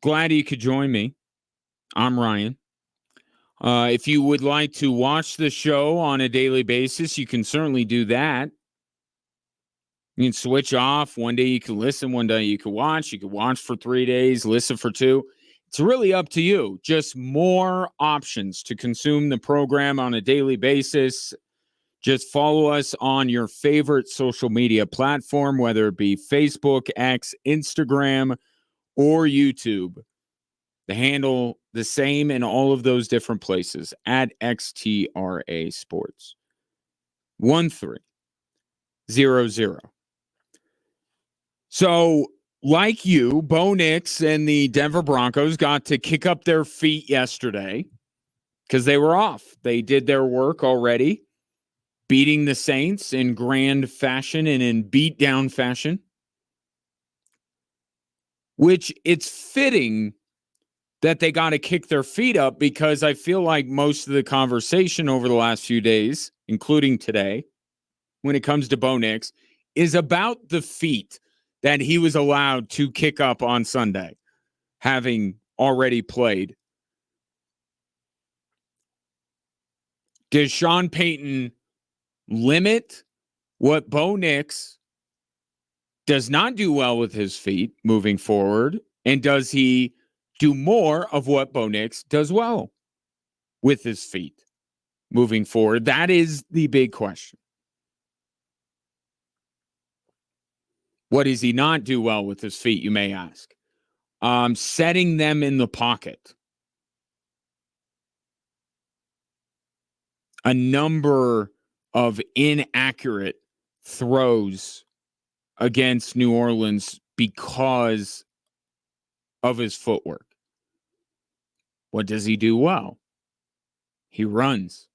S1: Glad you could join me. I'm Ryan. If you would like to watch the show on a daily basis, you can certainly do that. You can switch off. One day you can listen, one day you can watch. You can watch for 3 days, listen for 2. It's really up to you. Just more options to consume the program on a daily basis. Just follow us on your favorite social media platform, whether it be Facebook, X, Instagram, or YouTube. The handle the same in all of those different places at XTRA Sports. 1300. So, like you, Bo Nix and the Denver Broncos got to kick up their feet yesterday because they were off. They did their work already, beating the Saints in grand fashion and in beatdown fashion, which it's fitting that they got to kick their feet up because I feel like most of the conversation over the last few days, including today, when it comes to Bo Nix, is about the feet that he was allowed to kick up on Sunday, having already played. Does Sean Payton limit what Bo Nix does not do well with his feet moving forward? And does he do more of what Bo Nix does well with his feet moving forward? That is the big question. What does he not do well with his feet, you may ask? Setting them in the pocket. A number of inaccurate throws against New Orleans because of his footwork. What does he do well? He runs.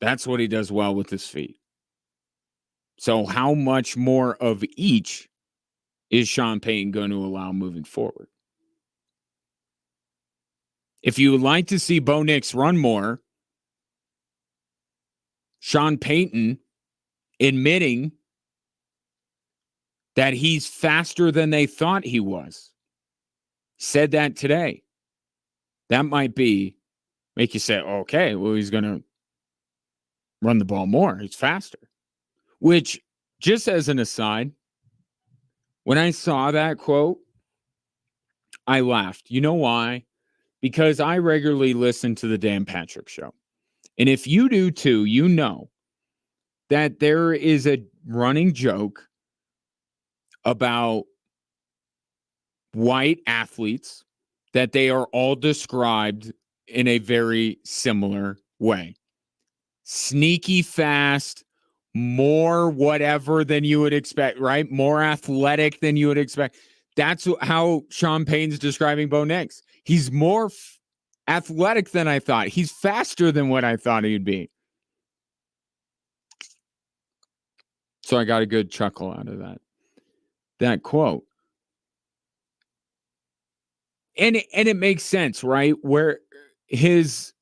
S1: That's what he does well with his feet. So how much more of each is Sean Payton going to allow moving forward? If you would like to see Bo Nix run more, Sean Payton admitting that he's faster than they thought he was, said that today. That might make you say, okay, well, he's going to run the ball more. He's faster. Which, just as an aside, when I saw that quote, I laughed. You know why? Because I regularly listen to the Dan Patrick Show. And if you do too, you know that there is a running joke about white athletes that they are all described in a very similar way. Sneaky fast, more whatever than you would expect, right? More athletic than you would expect. That's how Sean Payton's describing Bo Nix. He's more athletic than I thought. He's faster than what I thought he'd be. So I got a good chuckle out of that quote. And it makes sense, right? Where his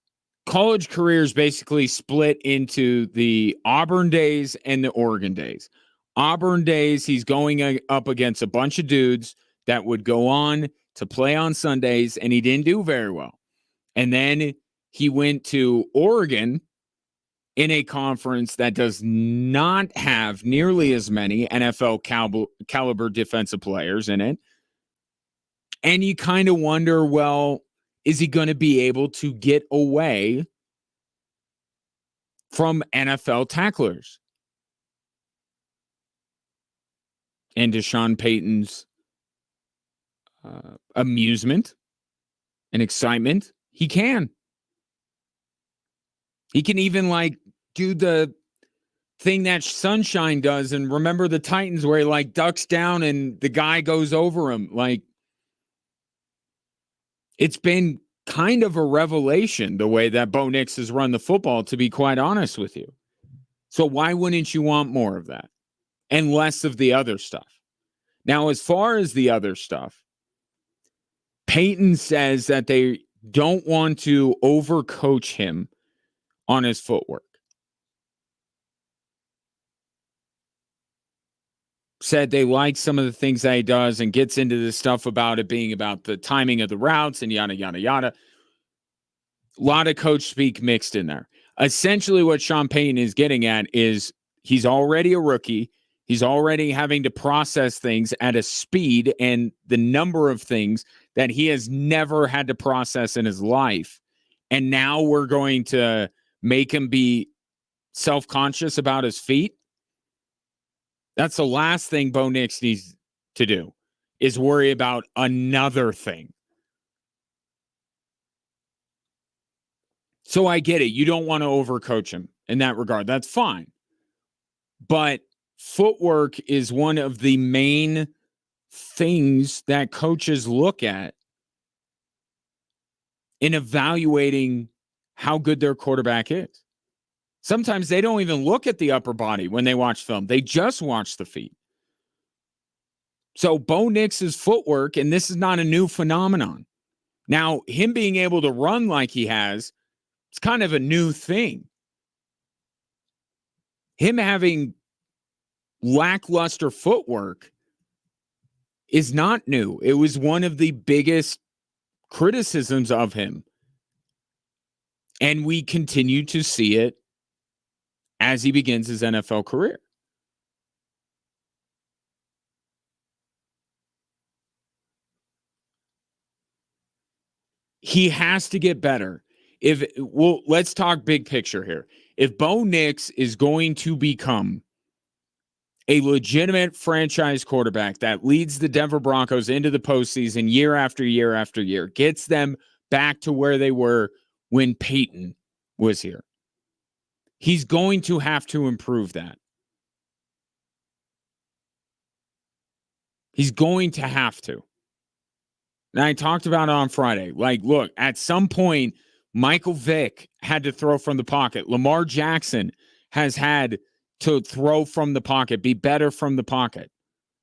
S1: college career is basically split into the Auburn days and the Oregon days. Auburn days, he's going up against a bunch of dudes that would go on to play on Sundays, and he didn't do very well. And then he went to Oregon in a conference that does not have nearly as many NFL caliber defensive players in it. And you kind of wonder, well, is he going to be able to get away from NFL tacklers? And to Sean Payton's amusement and excitement, he can. He can even do the thing that Sunshine does, and remember the Titans where he ducks down and the guy goes over him. It's been kind of a revelation the way that Bo Nix has run the football, to be quite honest with you. So why wouldn't you want more of that and less of the other stuff? Now, as far as the other stuff, Payton says that they don't want to overcoach him on his footwork. said they like some of the things that he does and gets into this stuff about it being about the timing of the routes and yada, yada, yada. A lot of coach speak mixed in there. Essentially what Sean Payton is getting at is he's already a rookie. He's already having to process things at a speed and the number of things that he has never had to process in his life. And now we're going to make him be self-conscious about his feet. That's the last thing Bo Nix needs to do, is worry about another thing. So I get it. You don't want to overcoach him in that regard. That's fine. But footwork is one of the main things that coaches look at in evaluating how good their quarterback is. Sometimes they don't even look at the upper body when they watch film. They just watch the feet. So Bo Nix's footwork, and this is not a new phenomenon. Now, him being able to run like he has, it's kind of a new thing. Him having lackluster footwork is not new. It was one of the biggest criticisms of him. And we continue to see it as he begins his NFL career. He has to get better. Let's talk big picture here. If Bo Nix is going to become a legitimate franchise quarterback that leads the Denver Broncos into the postseason year after year after year, gets them back to where they were when Peyton was here, he's going to have to improve that. He's going to have to. And I talked about it on Friday. Like, look, at some point, Michael Vick had to throw from the pocket. Lamar Jackson has had to throw from the pocket, be better from the pocket.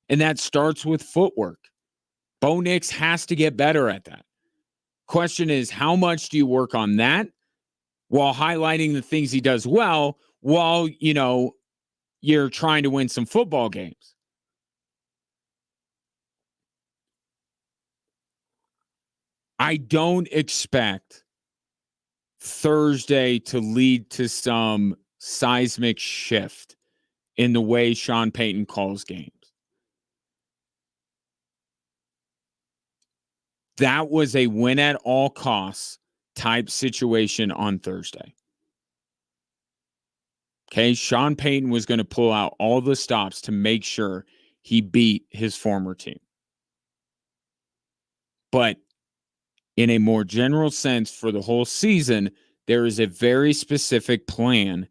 S1: And that starts with footwork. Bo Nix has to get better at that. Question is, how much do you work on that while highlighting the things he does well while, you're trying to win some football games? I don't expect Thursday to lead to some seismic shift in the way Sean Payton calls games. That was a win at all costs type situation on Thursday. Okay, Sean Payton was going to pull out all the stops to make sure he beat his former team. But in a more general sense, for the whole season, there is a very specific plan,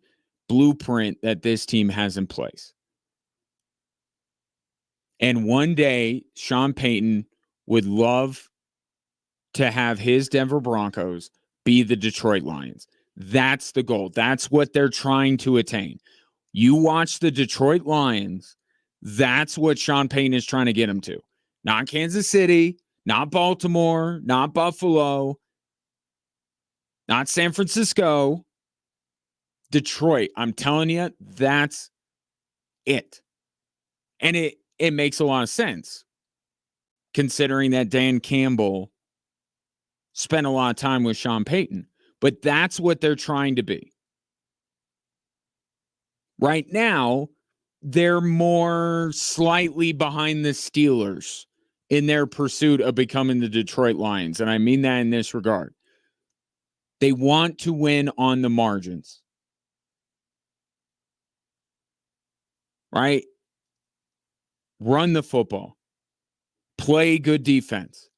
S1: blueprint that this team has in place. And one day, Sean Payton would love to have his Denver Broncos be the Detroit Lions. That's the goal. That's what they're trying to attain. You watch the Detroit Lions, that's what Sean Payton is trying to get them to. Not Kansas City, not Baltimore, not Buffalo, not San Francisco, Detroit. I'm telling you, that's it. And it makes a lot of sense, considering that Dan Campbell spent a lot of time with Sean Payton. But that's what they're trying to be. Right now, they're more slightly behind the Steelers in their pursuit of becoming the Detroit Lions. And I mean that in this regard. They want to win on the margins. Right? Run the football. Play good defense.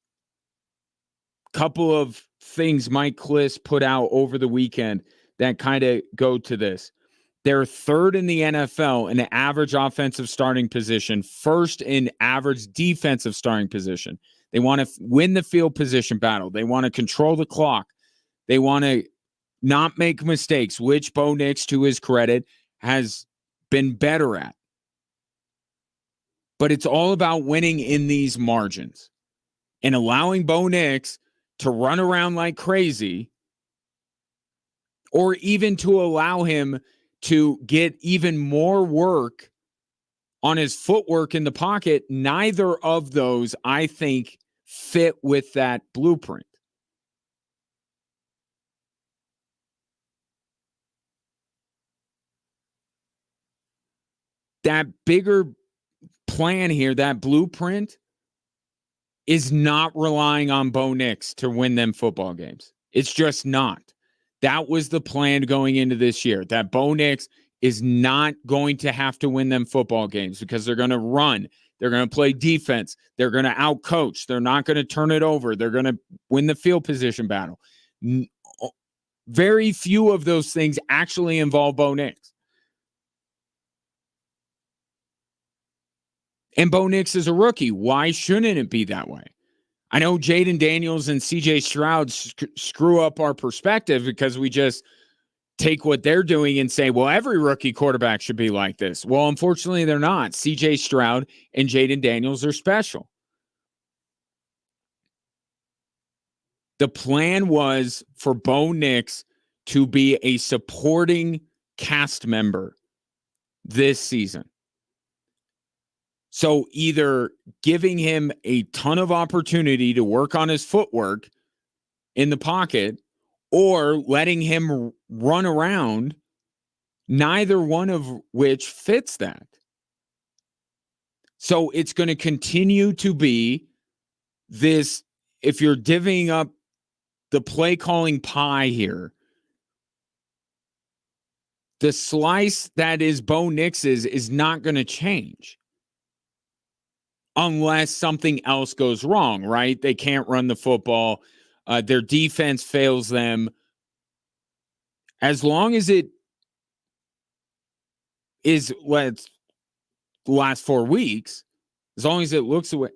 S1: Couple of things Mike Kliss put out over the weekend that kind of go to this. They're third in the NFL in the average offensive starting position, first in average defensive starting position. They want to win the field position battle. They want to control the clock. They want to not make mistakes, which Bo Nix, to his credit, has been better at. But it's all about winning in these margins and allowing Bo Nix to run around like crazy, or even to allow him to get even more work on his footwork in the pocket, neither of those, I think, fit with that blueprint. That bigger plan here, that blueprint, is not relying on Bo Nix to win them football games. It's just not. That was the plan going into this year, that Bo Nix is not going to have to win them football games because they're going to run. They're going to play defense. They're going to outcoach. They're not going to turn it over. They're going to win the field position battle. Very few of those things actually involve Bo Nix. And Bo Nix is a rookie. Why shouldn't it be that way? I know Jaden Daniels and CJ Stroud screw up our perspective because we just take what they're doing and say, well, every rookie quarterback should be like this. Well, unfortunately, they're not. CJ Stroud and Jaden Daniels are special. The plan was for Bo Nix to be a supporting cast member this season. So either giving him a ton of opportunity to work on his footwork in the pocket or letting him run around, neither one of which fits that. So it's going to continue to be this, if you're divvying up the play calling pie here, the slice that is Bo Nix's is not going to change. Unless something else goes wrong, right? They can't run the football. Their defense fails them. As long as it is the last 4 weeks, as long as it looks away,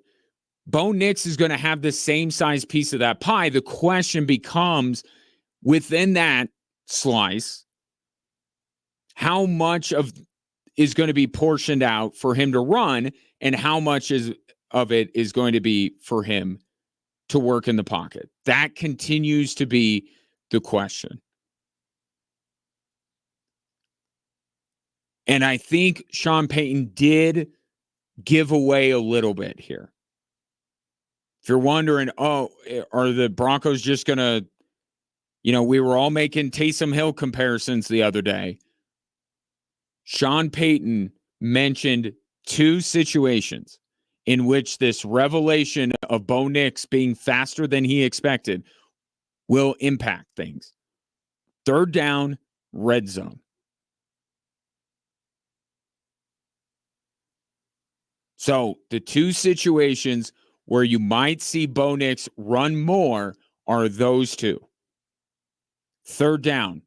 S1: Bo Nix is going to have the same size piece of that pie. The question becomes, within that slice, how much is going to be portioned out for him to run, and how much of it is going to be for him to work in the pocket? That continues to be the question. And I think Sean Payton did give away a little bit here. If you're wondering, are the Broncos just going to, we were all making Taysom Hill comparisons the other day. Sean Payton mentioned 2 situations in which this revelation of Bo Nix being faster than he expected will impact things. 3rd down, red zone. So the 2 situations where you might see Bo Nix run more are those 2. 3rd down,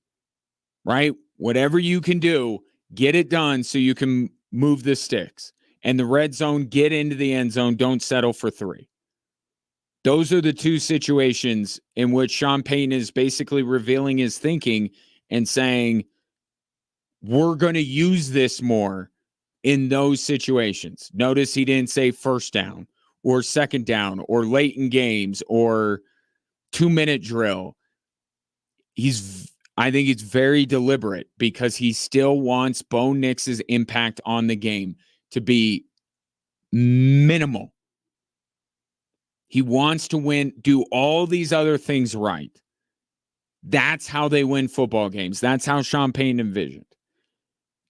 S1: right? Whatever you can do, get it done so you can move the sticks. And the red zone, get into the end zone. Don't settle for 3. Those are the 2 situations in which Sean Payton is basically revealing his thinking and saying, we're going to use this more in those situations. Notice he didn't say 1st down or 2nd down or late in games or 2-minute drill. I think it's very deliberate because he still wants Bo Nix's impact on the game to be minimal. He wants to win, do all these other things right. That's how they win football games. That's how Sean Payton envisioned.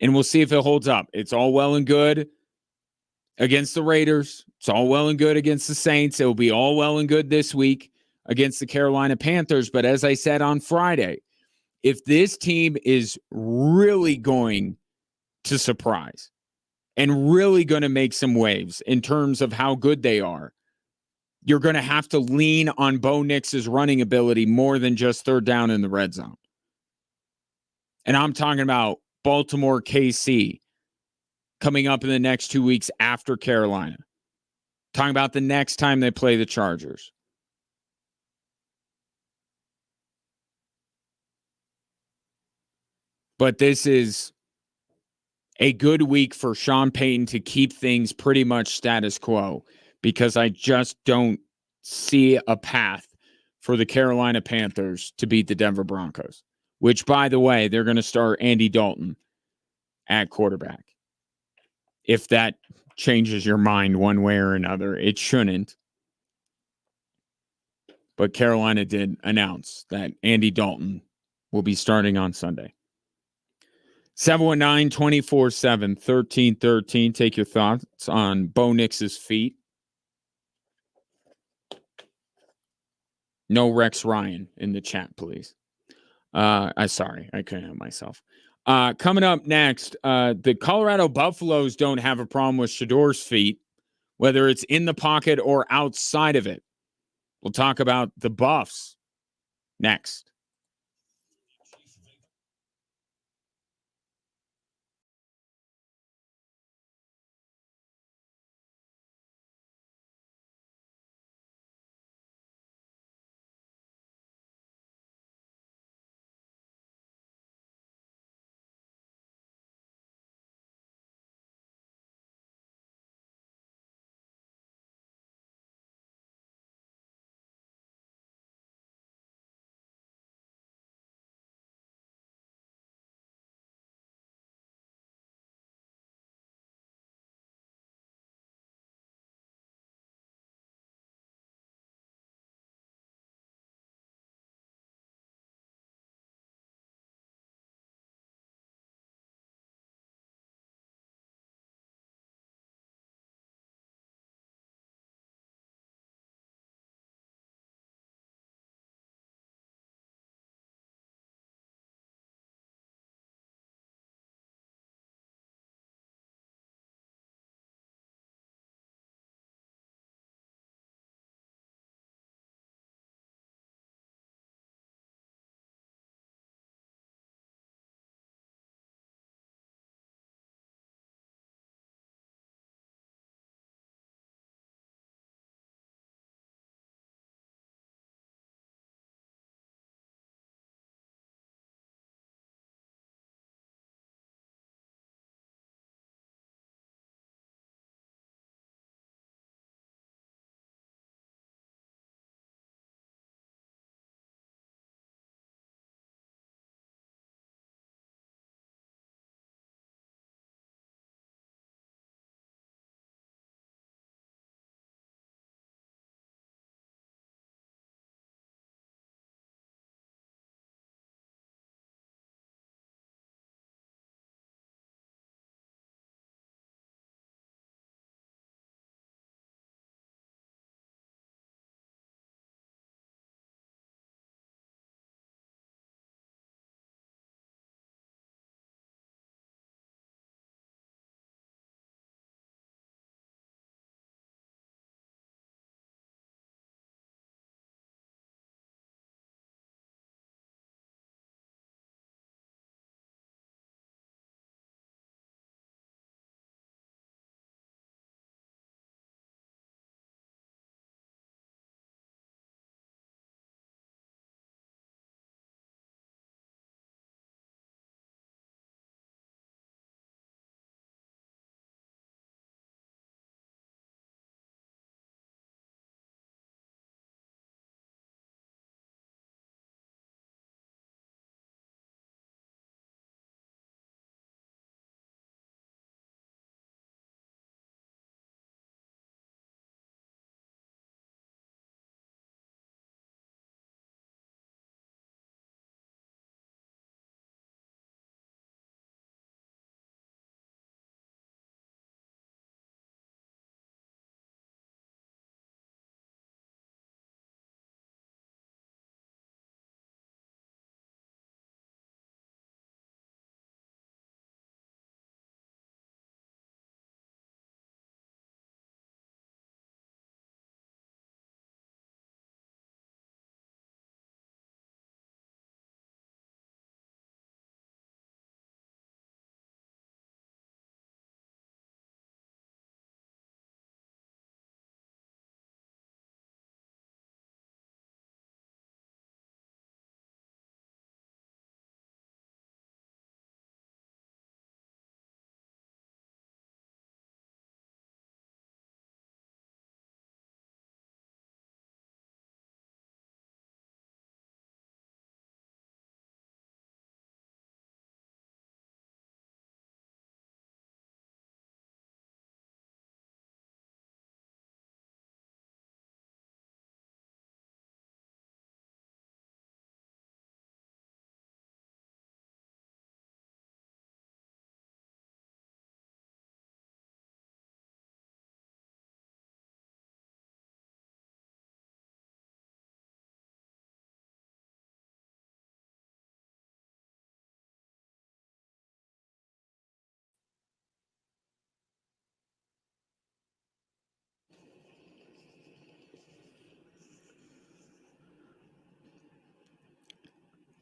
S1: And we'll see if it holds up. It's all well and good against the Raiders. It's all well and good against the Saints. It will be all well and good this week against the Carolina Panthers. But as I said on Friday, if this team is really going to surprise and really going to make some waves in terms of how good they are, you're going to have to lean on Bo Nix's running ability more than just 3rd down in the red zone. And I'm talking about Baltimore, KC, coming up in the next 2 weeks after Carolina. Talking about the next time they play the Chargers. But this is a good week for Sean Payton to keep things pretty much status quo, because I just don't see a path for the Carolina Panthers to beat the Denver Broncos, which, by the way, they're going to start Andy Dalton at quarterback. if that changes your mind one way or another. It shouldn't. But Carolina did announce that Andy Dalton will be starting on Sunday. 719-247-1313. Take your thoughts on Bo Nix's feet. No Rex Ryan in the chat, please. Sorry, I couldn't help myself. Coming up next, the Colorado Buffaloes don't have a problem with Shador's feet, whether it's in the pocket or outside of it. We'll talk about the Buffs next.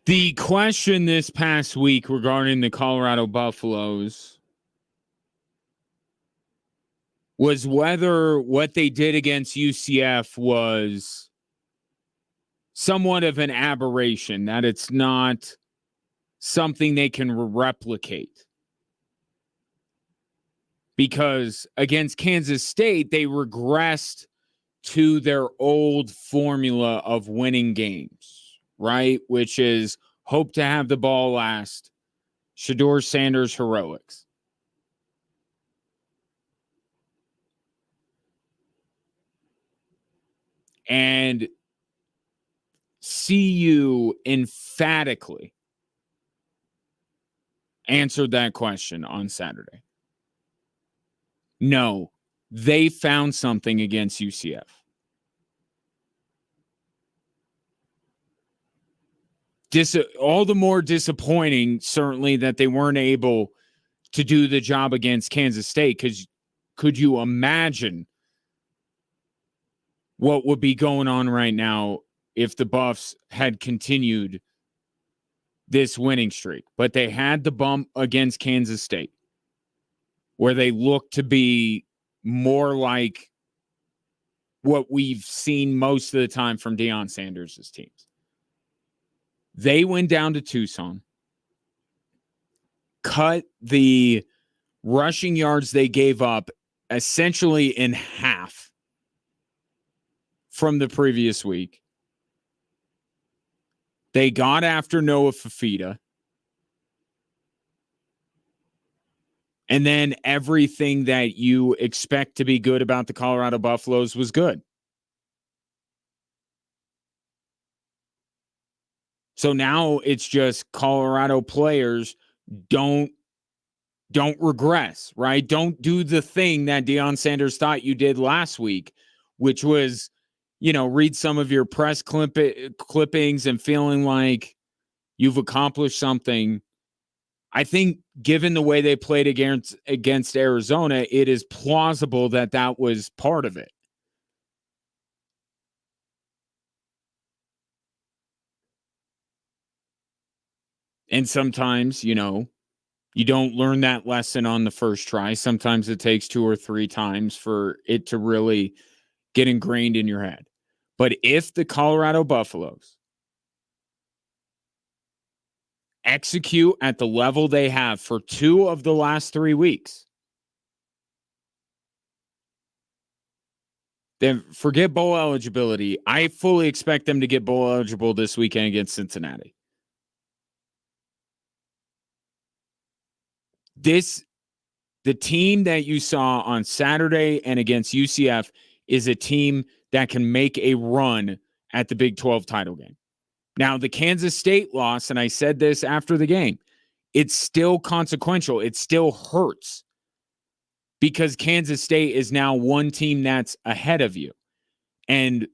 S1: The question this past week regarding the Colorado Buffaloes was whether what they did against UCF was somewhat of an aberration, that it's not something they can replicate. Because against Kansas State, they regressed to their old formula of winning games, right? Which is hope to have the ball last, Shedeur Sanders heroics. And CU emphatically answered that question on Saturday. No, they found something against UCF. All the more disappointing, certainly, that they weren't able to do the job against Kansas State, because could you imagine what would be going on right now if the Buffs had continued this winning streak? But they had the bump against Kansas State, where they looked to be more like what we've seen most of the time from Deion Sanders' teams. They went down to Tucson, cut the rushing yards they gave up essentially in half from the previous week. They got after Noah Fafita. And then everything that you expect to be good about the Colorado Buffaloes was good. So now it's just Colorado players don't regress, right? Don't do the thing that Deion Sanders thought you did last week, which was, read some of your press clippings and feeling like you've accomplished something. I think given the way they played against Arizona, it is plausible that was part of it. And sometimes, you don't learn that lesson on the first try. Sometimes it takes 2 or 3 times for it to really get ingrained in your head. But if the Colorado Buffaloes execute at the level they have for 2 of the last 3 weeks, then forget bowl eligibility. I fully expect them to get bowl eligible this weekend against Cincinnati. The team that you saw on Saturday and against UCF is a team that can make a run at the Big 12 title game. Now, the Kansas State loss, and I said this after the game, it's still consequential. It still hurts because Kansas State is now one team that's ahead of you. And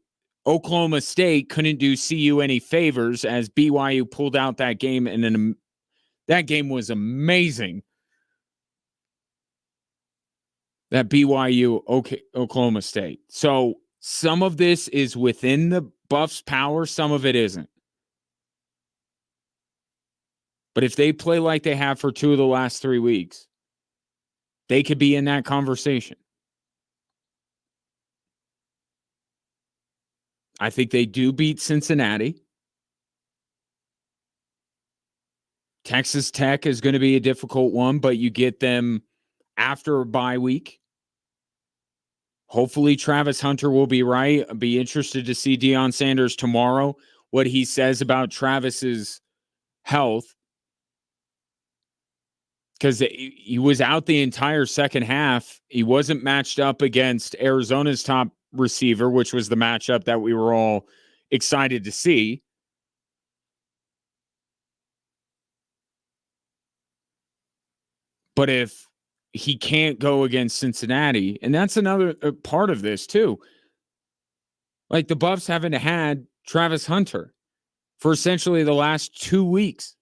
S1: Oklahoma State couldn't do CU any favors as BYU pulled out that game, and then that game was amazing. That BYU Oklahoma State. So some of this is within the Buffs' power, some of it isn't. But if they play like they have for 2 of the last 3 weeks, they could be in that conversation. I think they do beat Cincinnati. Texas Tech is going to be a difficult one, but you get them after a bye week. Hopefully Travis Hunter will be right. I'd be interested to see Deion Sanders tomorrow, what he says about Travis's health. Because he was out the entire second half. He wasn't matched up against Arizona's top receiver, which was the matchup that we were all excited to see. But if he can't go against Cincinnati, and that's another part of this too. Like the Buffs haven't had Travis Hunter for essentially the last 2 weeks.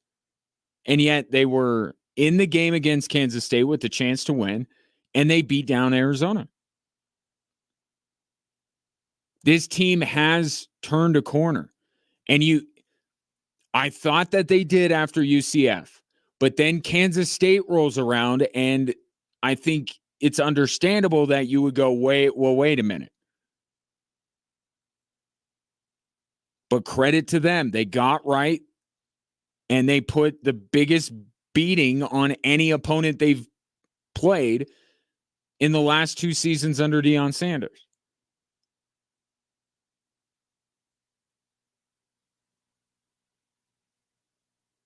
S1: And yet they were in the game against Kansas State with the chance to win, and they beat down Arizona. This team has turned a corner. And I thought that they did after UCF, but then Kansas State rolls around, and I think it's understandable that you would go, wait a minute. But credit to them. They got right, and they put the biggest beating on any opponent they've played in the last 2 seasons under Deion Sanders.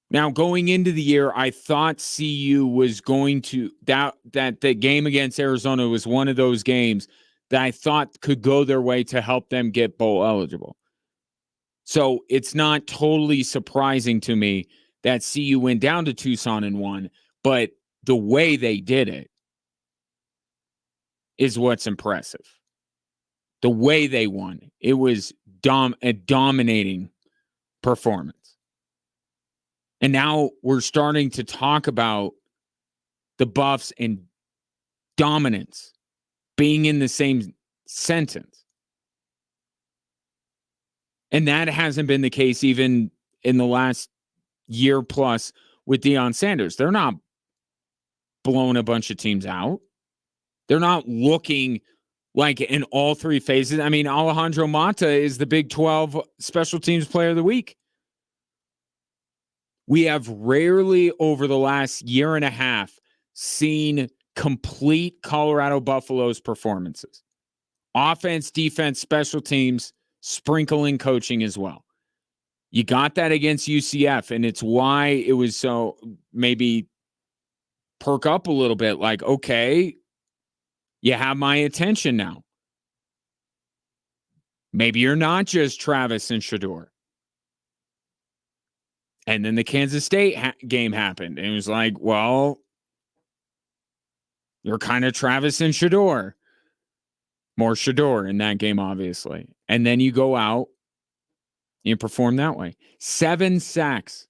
S1: Now, going into the year, I thought CU was going to that the game against Arizona was one of those games that I thought could go their way to help them get bowl eligible. So it's not totally surprising to me that CU went down to Tucson and won, but the way they did it is what's impressive. The way they won, it was a dominating performance. And now we're starting to talk about the Buffs and dominance being in the same sentence. And that hasn't been the case even in the last year plus with Deion Sanders. They're not blowing a bunch of teams out. They're not looking like in all 3 phases. I mean, Alejandro Mata is the Big 12 Special Teams Player of the Week. We have rarely over the last year and a half seen complete Colorado Buffaloes performances. Offense, defense, special teams, sprinkling coaching as well. You got that against UCF, and it's why it was so maybe perk up a little bit like, okay, you have my attention now. Maybe you're not just Travis and Shedeur. And then the Kansas State game happened. And it was like, well, you're kind of Travis and Shedeur. More Shedeur in that game, obviously. And then you go out, you perform that way. 7 sacks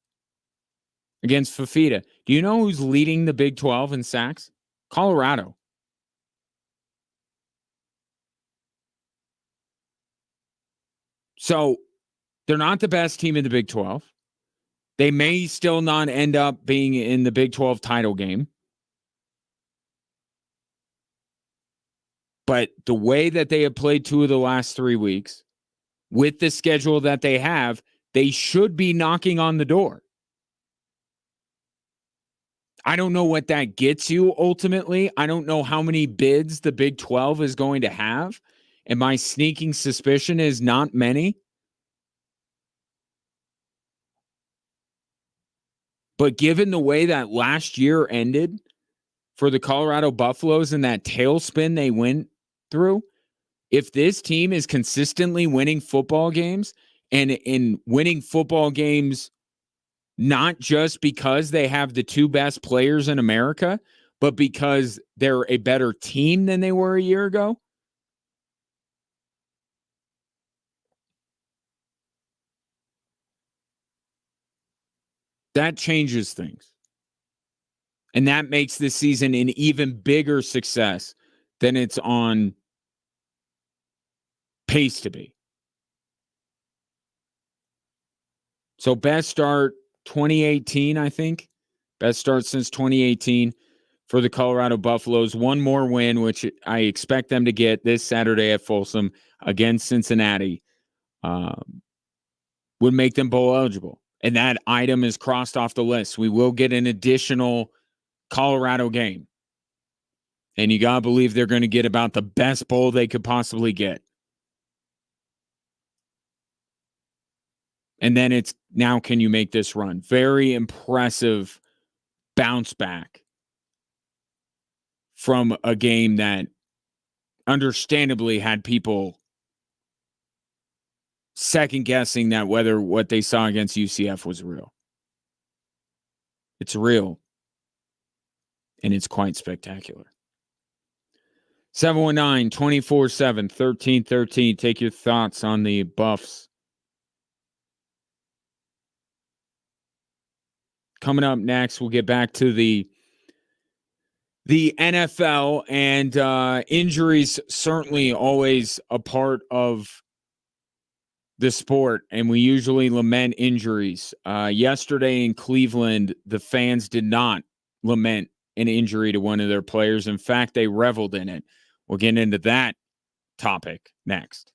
S1: against Fafita. Do you know who's leading the Big 12 in sacks? Colorado. So they're not the best team in the Big 12. They may still not end up being in the Big 12 title game. But the way that they have played 2 of the last 3 weeks, with the schedule that they have, they should be knocking on the door. I don't know what that gets you ultimately. I don't know how many bids the Big 12 is going to have. And my sneaking suspicion is not many. But given the way that last year ended for the Colorado Buffaloes and that tailspin they went through, if this team is consistently winning football games and in winning football games, not just because they have the 2 best players in America, but because they're a better team than they were a year ago, that changes things. And that makes this season an even bigger success than it's on pace to be. So best start 2018, I think. Best start since 2018 for the Colorado Buffaloes. One more win, which I expect them to get this Saturday at Folsom against Cincinnati, would make them bowl eligible. And that item is crossed off the list. We will get an additional Colorado game. And you got to believe they're going to get about the best bowl they could possibly get. And then it's now, can you make this run? Very impressive bounce back from a game that understandably had people second guessing that whether what they saw against UCF was real. It's real. And it's quite spectacular. 719-247-1313. Take your thoughts on the Buffs. Coming up next, we'll get back to the NFL, and injuries certainly always a part of the sport, and we usually lament injuries. Yesterday in Cleveland, the fans did not lament an injury to one of their players. In fact, they reveled in it. We'll get into that topic next.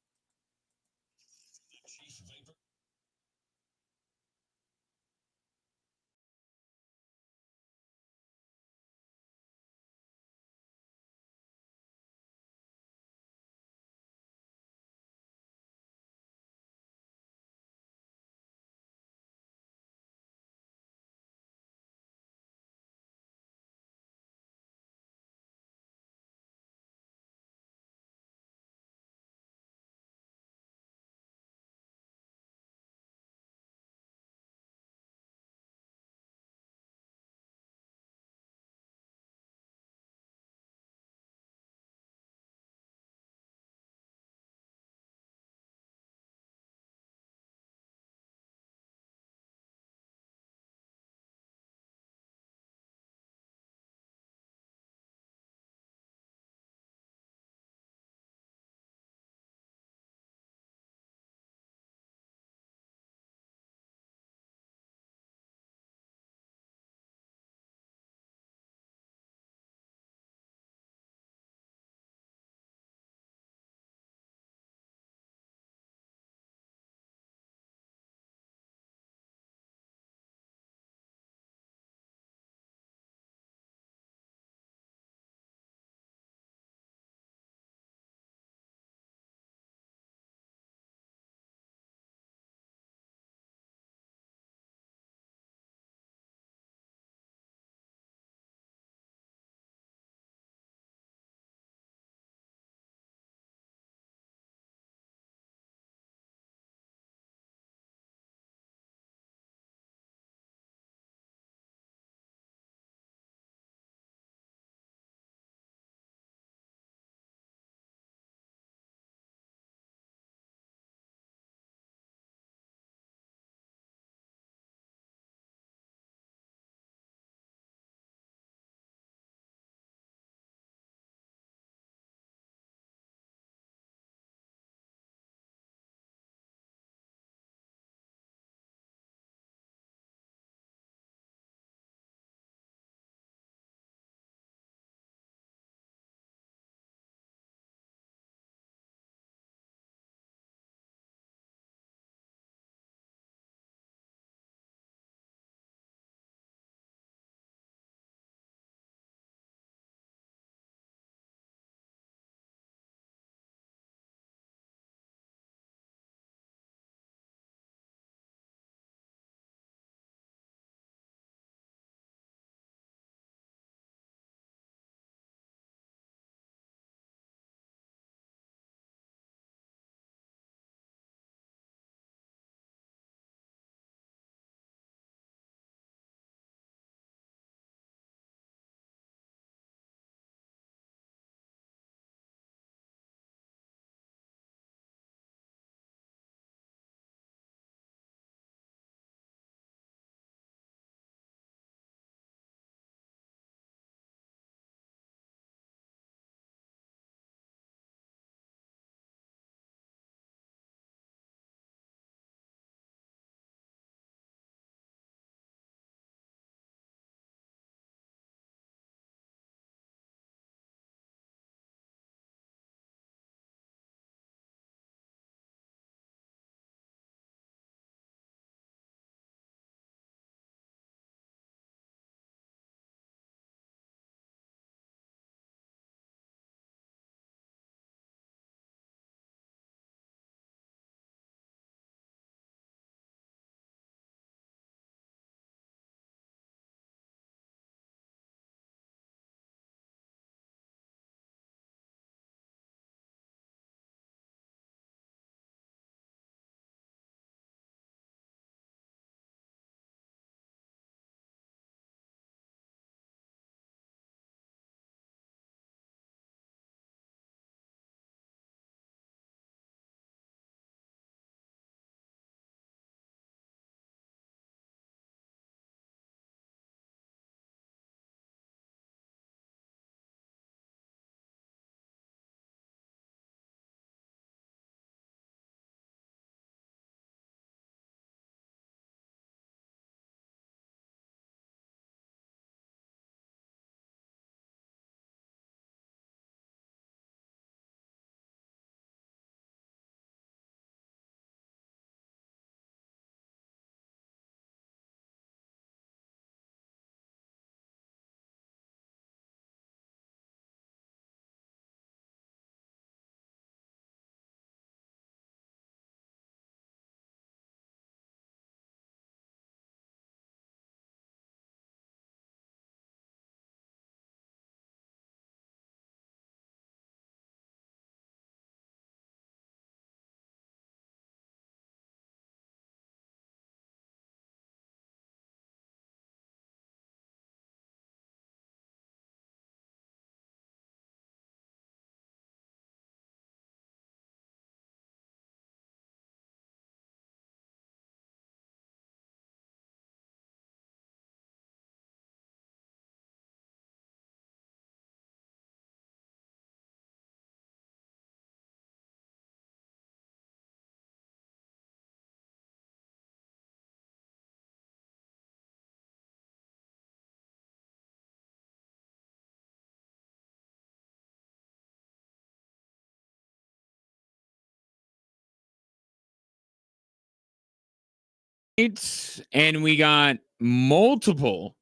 S1: And we got multiple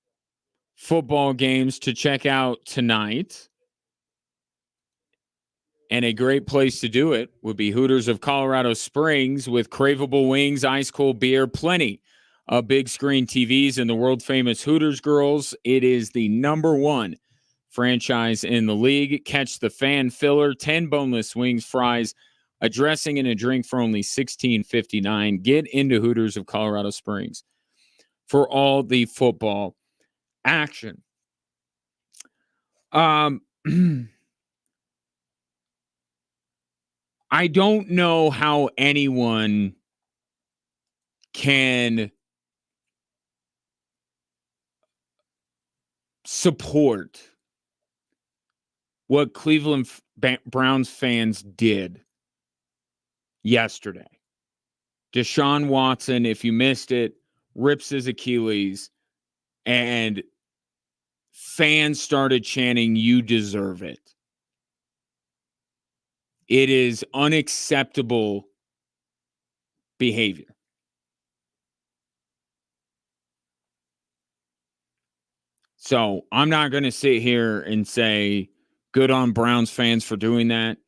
S1: football games to check out tonight. And a great place to do it would be Hooters of Colorado Springs with craveable wings, ice cold beer, plenty of big screen TVs, and the world famous Hooters girls. It is the #1 franchise in the league. Catch the fan filler, 10 boneless wings, fries, a dressing, and a drink for only $16.59. Get into Hooters of Colorado Springs for all the football action. I don't know how anyone can support what Cleveland Browns fans did yesterday. Deshaun Watson, if you missed it, rips his Achilles, and fans started chanting, "You deserve it." It is unacceptable behavior. So I'm not going to sit here and say good on Browns fans for doing that.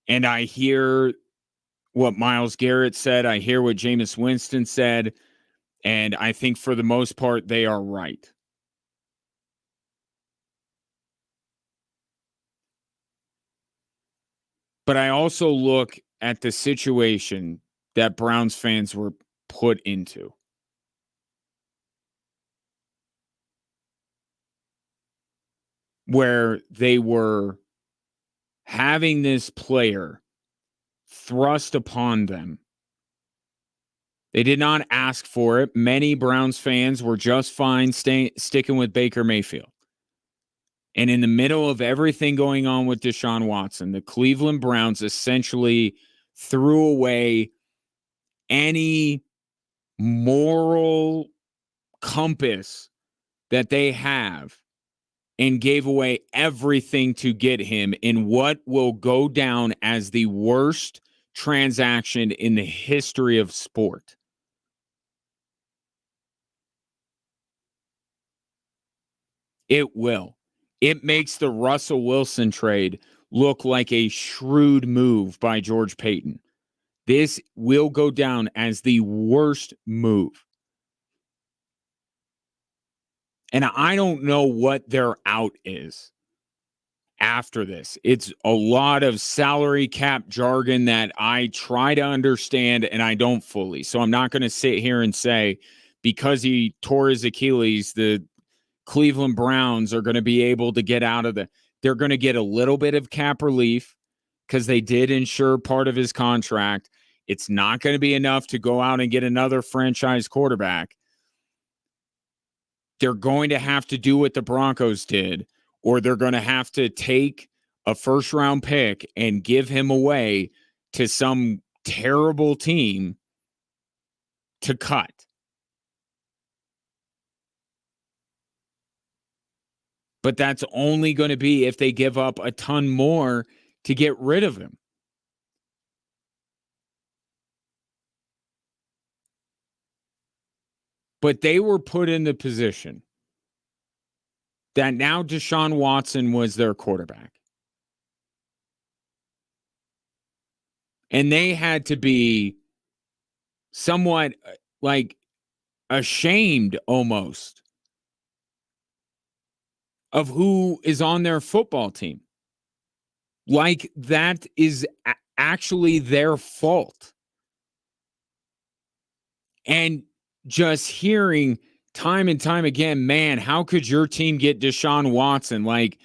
S1: And I hear what Myles Garrett said. I hear what Jameis Winston said. And I think for the most part, they are right. But I also look at the situation that Browns fans were put into. Where they were having this player thrust upon them. They did not ask for it. Many Browns fans were just fine sticking with Baker Mayfield. And in the middle of everything going on with Deshaun Watson, the Cleveland Browns essentially threw away any moral compass that they have and gave away everything to get him in what will go down as the worst transaction in the history of sport. It will. It makes the Russell Wilson trade look like a shrewd move by George Paton. This will go down as the worst move. And I don't know what their out is after this. It's a lot of salary cap jargon that I try to understand and I don't fully. So I'm not going to sit here and say because he tore his Achilles, the Cleveland Browns are going to be able to get out of they're going to get a little bit of cap relief because they did insure part of his contract. It's not going to be enough to go out and get another franchise quarterback. They're going to have to do what the Broncos did, or they're going to have to take a first-round pick and give him away to some terrible team to cut. But that's only going to be if they give up a ton more to get rid of him. But they were put in the position that now Deshaun Watson was their quarterback. And they had to be somewhat like ashamed almost of who is on their football team. Like that is actually their fault. And just hearing time and time again, man, how could your team get Deshaun Watson? Like,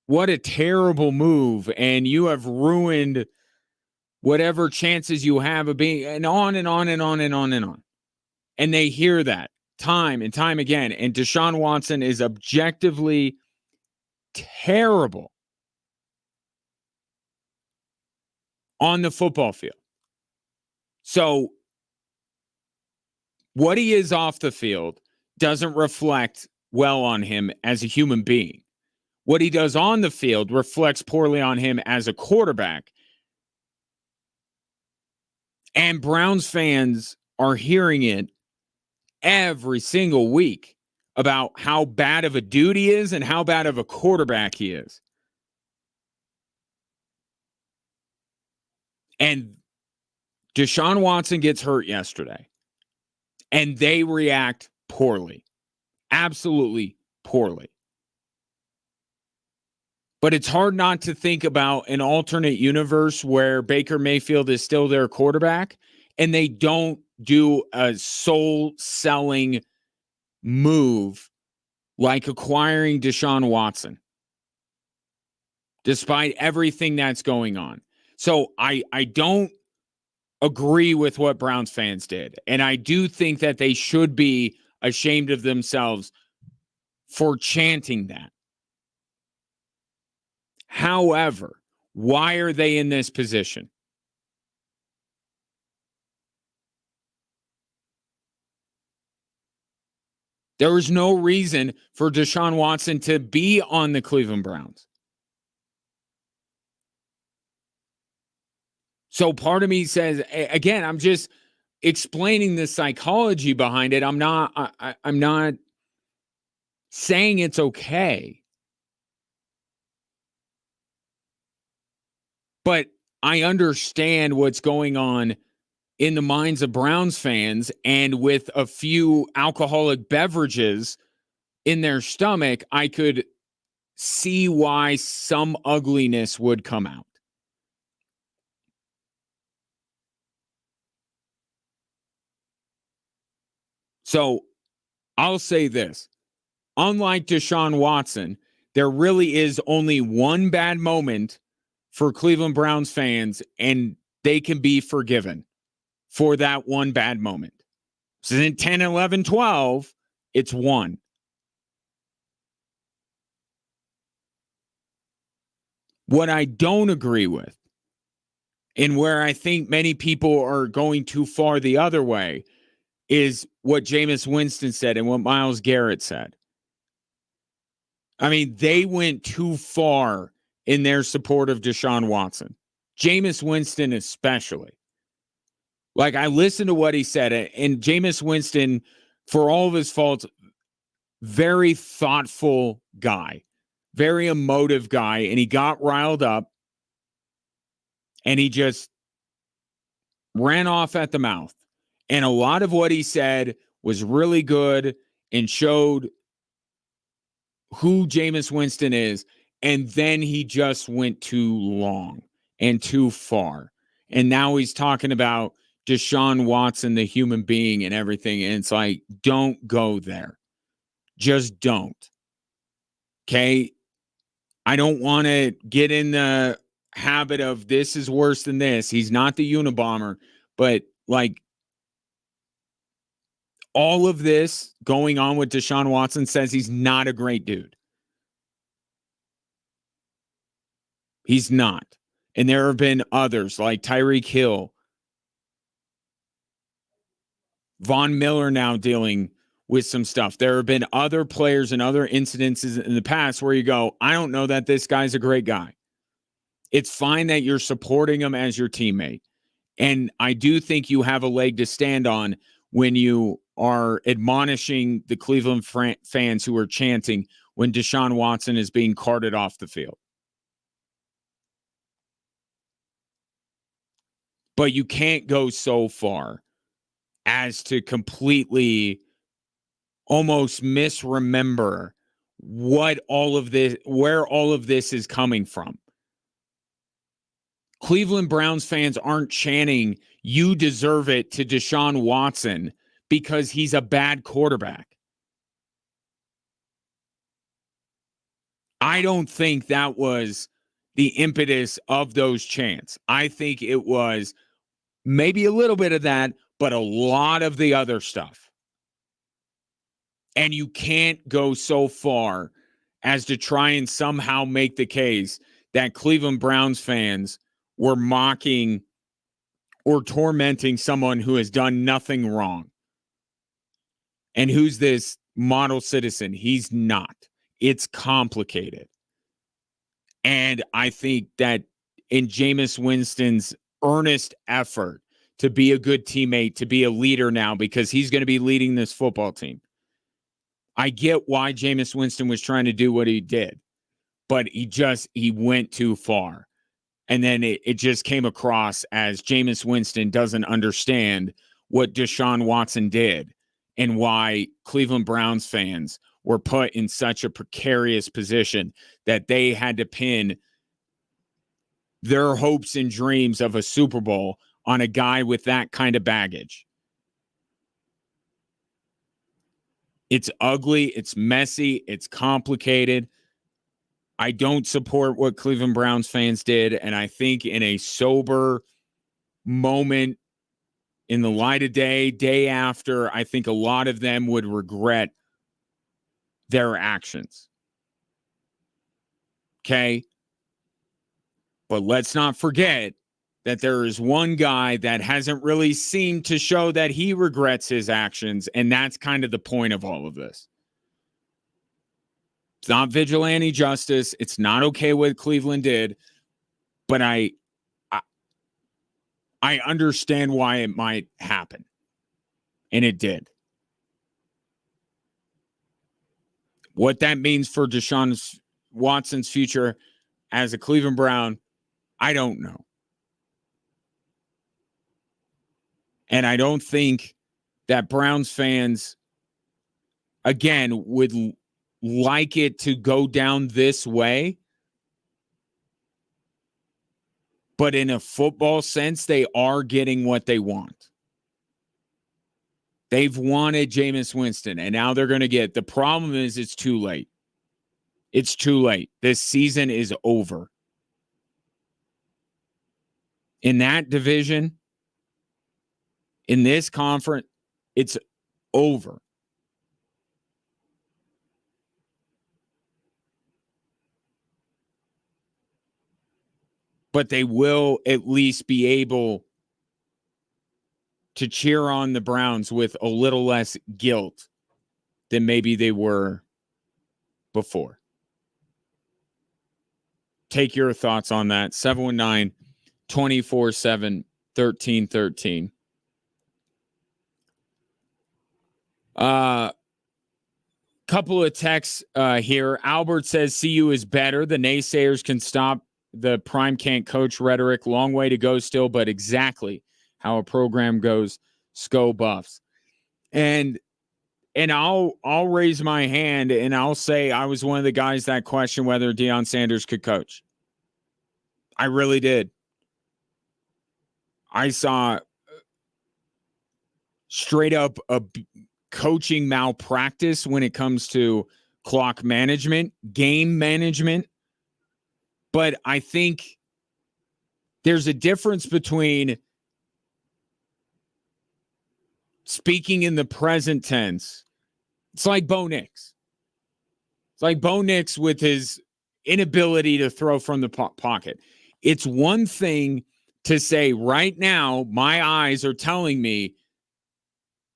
S1: what a terrible move. And you have ruined whatever chances you have of being, and on and on and on and on and on. And they hear that time and time again. And Deshaun Watson is objectively terrible on the football field. So what he is off the field doesn't reflect well on him as a human being. What he does on the field reflects poorly on him as a quarterback. And Browns fans are hearing it every single week about how bad of a dude he is and how bad of a quarterback he is. And Deshaun Watson gets hurt yesterday, and they react poorly, absolutely poorly. But it's hard not to think about an alternate universe where Baker Mayfield is still their quarterback and they don't do a soul-selling move like acquiring Deshaun Watson, despite everything that's going on. So I don't agree with what Browns fans did. And I do think that they should be ashamed of themselves for chanting that. However, why are they in this position? There was no reason for Deshaun Watson to be on the Cleveland Browns. So part of me says, again, I'm just explaining the psychology behind it. I'm not saying it's okay. But I understand what's going on in the minds of Browns fans, and with a few alcoholic beverages in their stomach, I could see why some ugliness would come out. So I'll say this. Unlike Deshaun Watson, there really is only one bad moment for Cleveland Browns fans, and they can be forgiven for that one bad moment. This isn't 10, 11, 12. It's one. What I don't agree with, and where I think many people are going too far the other way, is what Jameis Winston said and what Myles Garrett said. I mean, they went too far in their support of Deshaun Watson. Jameis Winston especially. Like, I listened to what he said, and Jameis Winston, for all of his faults, very thoughtful guy, very emotive guy, and he got riled up, and he just ran off at the mouth. And a lot of what he said was really good and showed who Jameis Winston is. And then he just went too long and too far. And now he's talking about Deshaun Watson, the human being, and everything. And it's like, don't go there. Just don't. Okay? I don't want to get in the habit of this is worse than this. He's not the Unabomber, but like, all of this going on with Deshaun Watson says he's not a great dude. He's not. And there have been others like Tyreek Hill, Von Miller now dealing with some stuff. There have been other players and other incidences in the past where you go, I don't know that this guy's a great guy. It's fine that you're supporting him as your teammate. And I do think you have a leg to stand on when you are admonishing the Cleveland fans who are chanting when Deshaun Watson is being carted off the field. But you can't go so far as to completely almost misremember what all of this, where all of this is coming from. Cleveland Browns fans aren't chanting, you deserve it, to Deshaun Watson because he's a bad quarterback. I don't think that was the impetus of those chants. I think it was maybe a little bit of that, but a lot of the other stuff. And you can't go so far as to try and somehow make the case that Cleveland Browns fans were mocking or tormenting someone who has done nothing wrong. And who's this model citizen? He's not. It's complicated. And I think that in Jameis Winston's earnest effort to be a good teammate, to be a leader now, because he's going to be leading this football team. I get why Jameis Winston was trying to do what he did, but he went too far. And then it just came across as Jameis Winston doesn't understand what Deshaun Watson did and why Cleveland Browns fans were put in such a precarious position that they had to pin their hopes and dreams of a Super Bowl on a guy with that kind of baggage. It's ugly, it's messy, it's complicated. I don't support what Cleveland Browns fans did, and I think in a sober moment, in the light of day after, I think a lot of them would regret their actions. Okay? But let's not forget that there is one guy that hasn't really seemed to show that he regrets his actions, and that's kind of the point of all of this. It's not vigilante justice. It's not okay what Cleveland did, but I understand why it might happen, and it did. What that means for Deshaun Watson's future as a Cleveland Brown, I don't know. And I don't think that Browns fans, again, would like it to go down this way. But in a football sense, they are getting what they want. They've wanted Jameis Winston, and now they're going to get. The problem is it's too late. It's too late. This season is over. In that division, in this conference, it's over. But they will at least be able to cheer on the Browns with a little less guilt than maybe they were before. Take your thoughts on that. 719-247-1313. Couple of texts here. Albert says CU is better. The naysayers can stop the prime can't coach rhetoric. Long way to go still, but exactly how a program goes. Sco Buffs. And I'll raise my hand and I'll say I was one of the guys that questioned whether Deion Sanders could coach. I really did. I saw straight up a coaching malpractice when it comes to clock management, game management. But I think there's a difference between speaking in the present tense. It's like Bo Nix. It's like Bo Nix with his inability to throw from the pocket. It's one thing to say right now, my eyes are telling me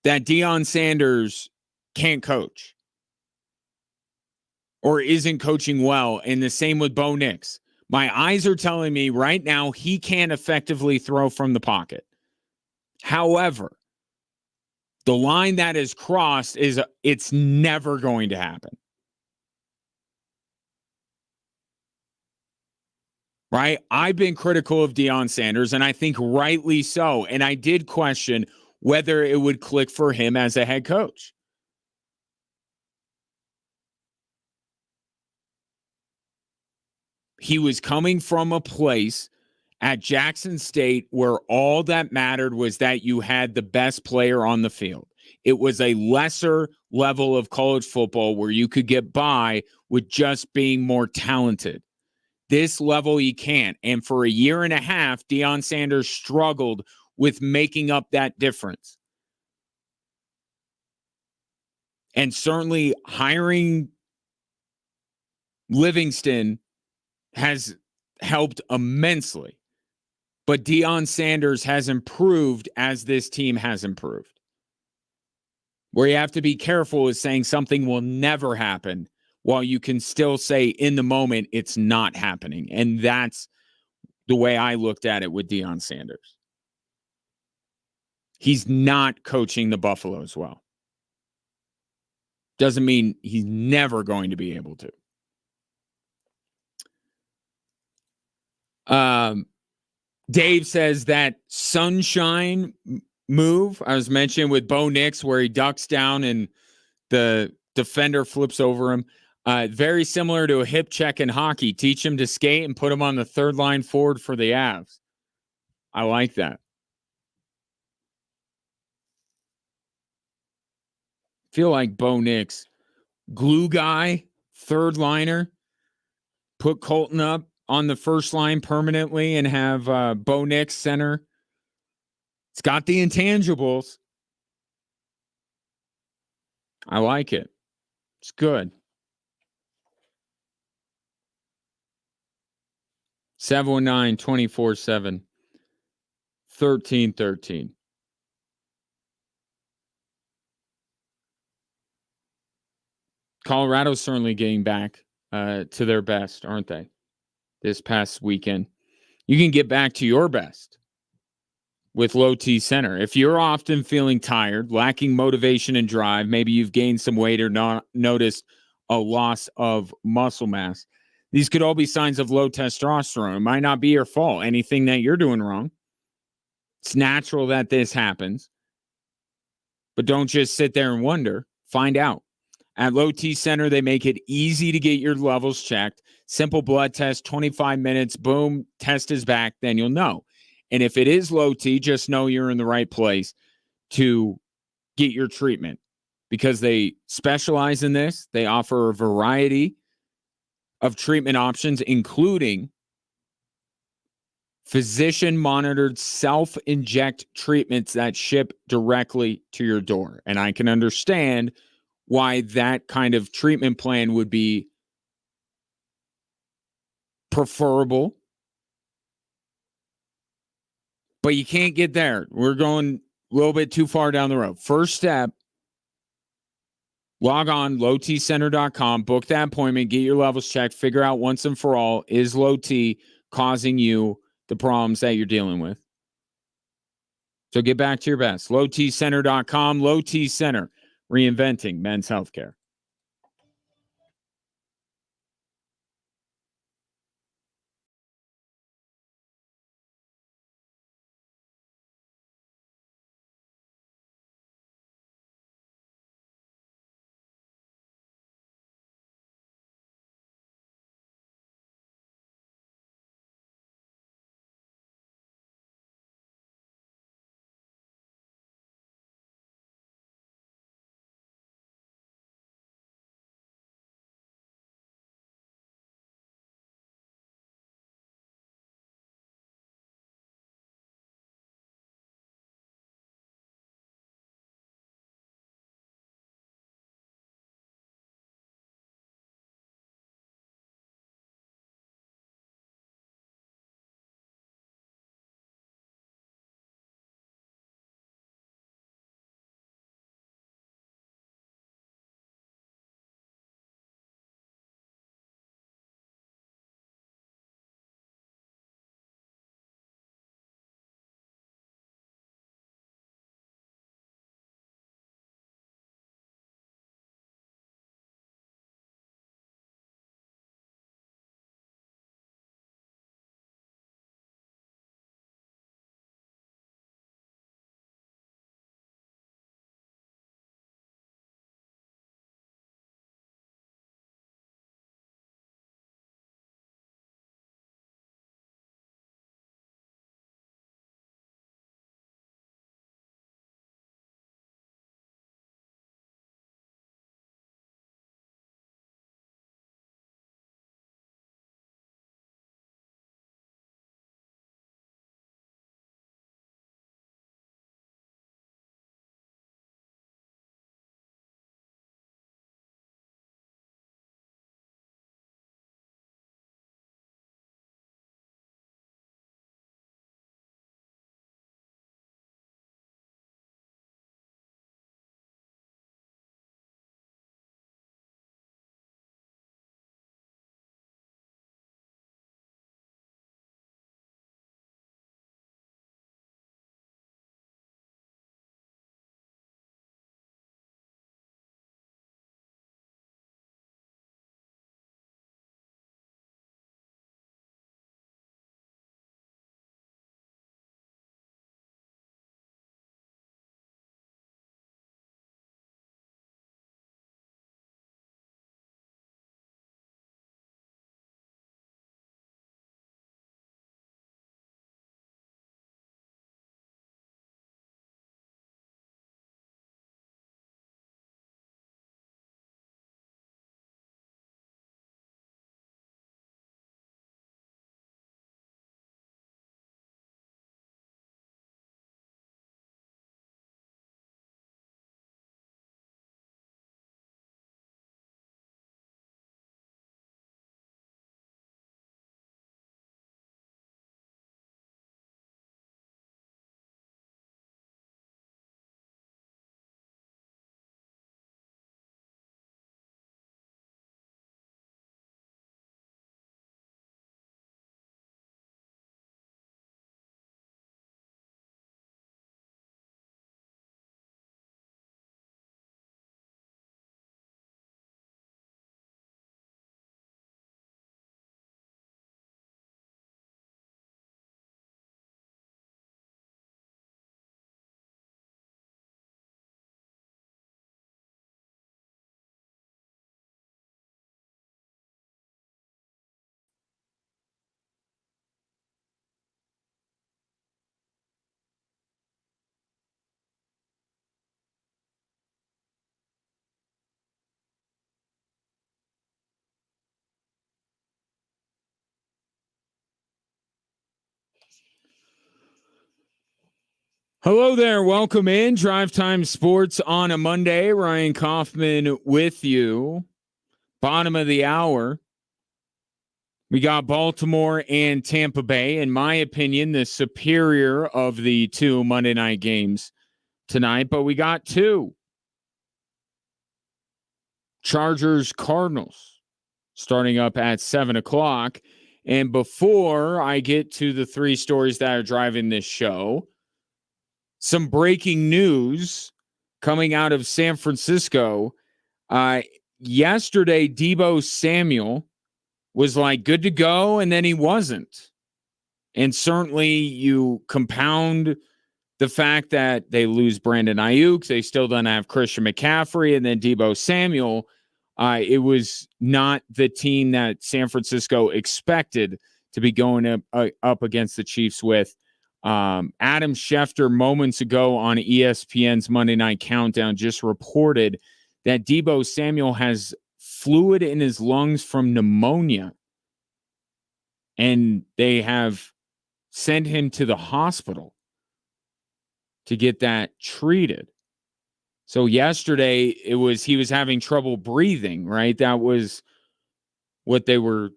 S1: that Deion Sanders can't coach or isn't coaching well. And the same with Bo Nix. My eyes are telling me right now he can't effectively throw from the pocket. However, the line that is crossed is it's never going to happen. Right? I've been critical of Deion Sanders, and I think rightly so. And I did question whether it would click for him as a head coach. He was coming from a place at Jackson State where all that mattered was that you had the best player on the field. It was a lesser level of college football where you could get by with just being more talented. This level you can't. And for a year and a half, Deion Sanders struggled with making up that difference. And certainly hiring Livingston has helped immensely. But Deion Sanders has improved as this team has improved. Where you have to be careful is saying something will never happen while you can still say in the moment it's not happening. And that's the way I looked at it with Deion Sanders. He's not coaching the Buffaloes well. Doesn't mean he's never going to be able to. Dave says that sunshine move I was mentioning with Bo Nix, where he ducks down and the defender flips over him. Very similar to a hip check in hockey. Teach him to skate and put him on the third line forward for the Avs. I like that. Feel like Bo Nix, glue guy, third liner, put Colton up on the first line permanently and have Bo Nix center. It's got the intangibles. I like it. It's good. 719-24-7. 1313. Colorado's certainly getting back to their best, aren't they? This past weekend. You can get back to your best with Low T Center. If you're often feeling tired, lacking motivation and drive, maybe you've gained some weight or not noticed a loss of muscle mass. These could all be signs of low testosterone. It might not be your fault, anything that you're doing wrong. It's natural that this happens. But don't just sit there and wonder. Find out. At Low T Center, they make it easy to get your levels checked. Simple blood test, 25 minutes, boom, test is back, then you'll know. And if it is low T, just know you're in the right place to get your treatment because they specialize in this. They offer a variety of treatment options, including physician-monitored self-inject treatments that ship directly to your door. And I can understand why that kind of treatment plan would be preferable. But you can't get there. We're going a little bit too far down the road. First step, log on, lowtcenter.com, book that appointment, get your levels checked, figure out once and for all, is low T causing you the problems that you're dealing with? So get back to your best. lowtcenter.com, Low T Center, reinventing men's healthcare. Hello there. Welcome in. Drive Time Sports on a Monday. Ryan Kaufman with you. Bottom of the hour. We got Baltimore and Tampa Bay. In my opinion, the superior of the two Monday night games tonight. But we got two. Chargers, Cardinals starting up at 7 o'clock. And before I get to the three stories that are driving this show, some breaking news coming out of San Francisco. Yesterday, Deebo Samuel was like good to go, and then he wasn't. And certainly you compound the fact that they lose Brandon Ayuk. They still don't have Christian McCaffrey, and then Deebo Samuel. It was not the team that San Francisco expected to be going up against the Chiefs with. Adam Schefter moments ago on ESPN's Monday Night Countdown just reported that Deebo Samuel has fluid in his lungs from pneumonia, and they have sent him to the hospital to get that treated. So yesterday he was having trouble breathing, right? That was what they were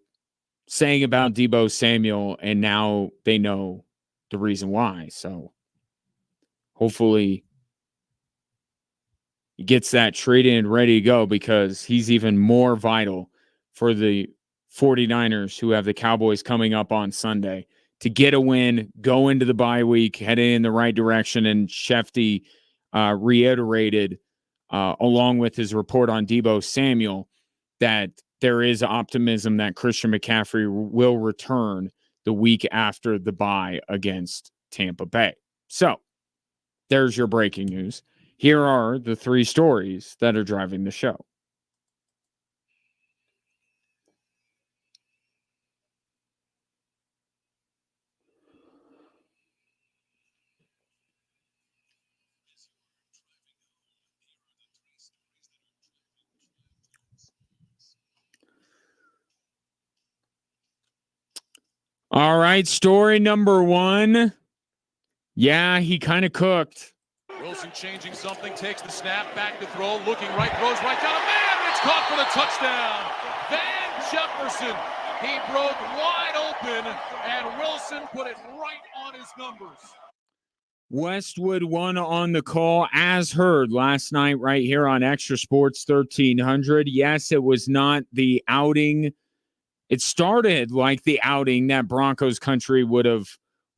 S1: saying about Deebo Samuel, and now they know the reason why. So hopefully he gets that treated and ready to go, because he's even more vital for the 49ers, who have the Cowboys coming up on Sunday, to get a win, go into the bye week, heading in the right direction. And Shefty reiterated, along with his report on Deebo Samuel, that there is optimism that Christian McCaffrey will return the week after the bye against Tampa Bay. So there's your breaking news. Here are the three stories that are driving the show. All right, story number one. Yeah, he kind of cooked.
S4: Wilson changing something, takes the snap, back to throw, looking right, throws right down, man, it's caught for the touchdown. Van Jefferson, he broke wide open, and Wilson put it right on his numbers.
S1: Westwood won on the call, as heard last night right here on Extra Sports 1300. Yes, it was not the outing. It started like the outing that Broncos country would have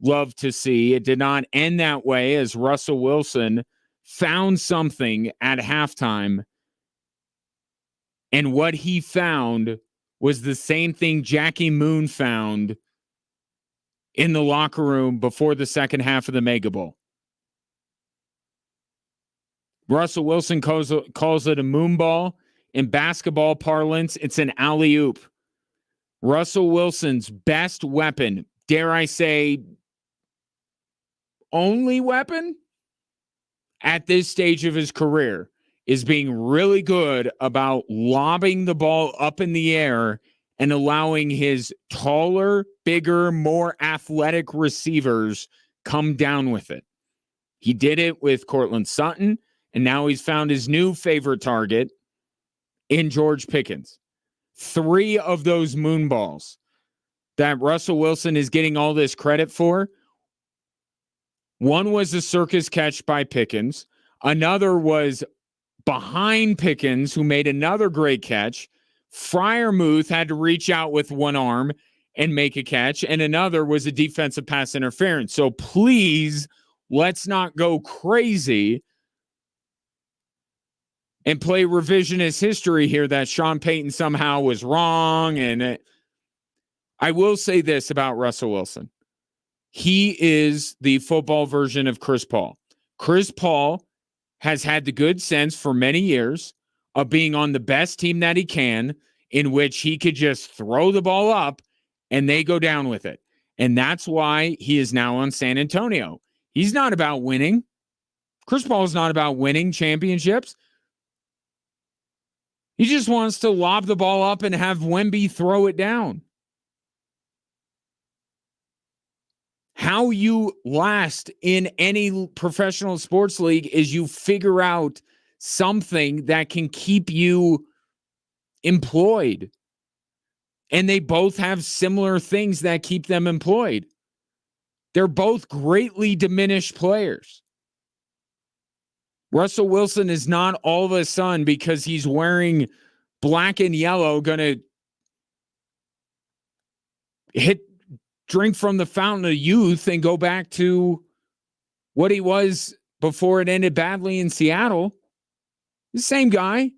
S1: loved to see. It did not end that way, as Russell Wilson found something at halftime. And what he found was the same thing Jackie Moon found in the locker room before the second half of the Mega Bowl. Russell Wilson calls it a moon ball. In basketball parlance, it's an alley-oop. Russell Wilson's best weapon, dare I say, only weapon at this stage of his career, is being really good about lobbing the ball up in the air and allowing his taller, bigger, more athletic receivers come down with it. He did it with Cortland Sutton, and now he's found his new favorite target in George Pickens. 3 of those moon balls that Russell Wilson is getting all this credit for, one was a circus catch by Pickens. Another was behind Pickens, who made another great catch. Freiermuth had to reach out with one arm and make a catch. And another was a defensive pass interference. So please, let's not go crazy and play revisionist history here that Sean Payton somehow was wrong. And I will say this about Russell Wilson. He is the football version of Chris Paul. Chris Paul has had the good sense for many years of being on the best team that he can, in which he could just throw the ball up and they go down with it. And that's why he is now on San Antonio. He's not about winning. Chris Paul is not about winning championships. He just wants to lob the ball up and have Wemby throw it down. How you last in any professional sports league is you figure out something that can keep you employed. And they both have similar things that keep them employed. They're both greatly diminished players. Russell Wilson is not all of a sudden, because he's wearing black and yellow, going to drink from the fountain of youth and go back to what he was before it ended badly in Seattle. The same guy.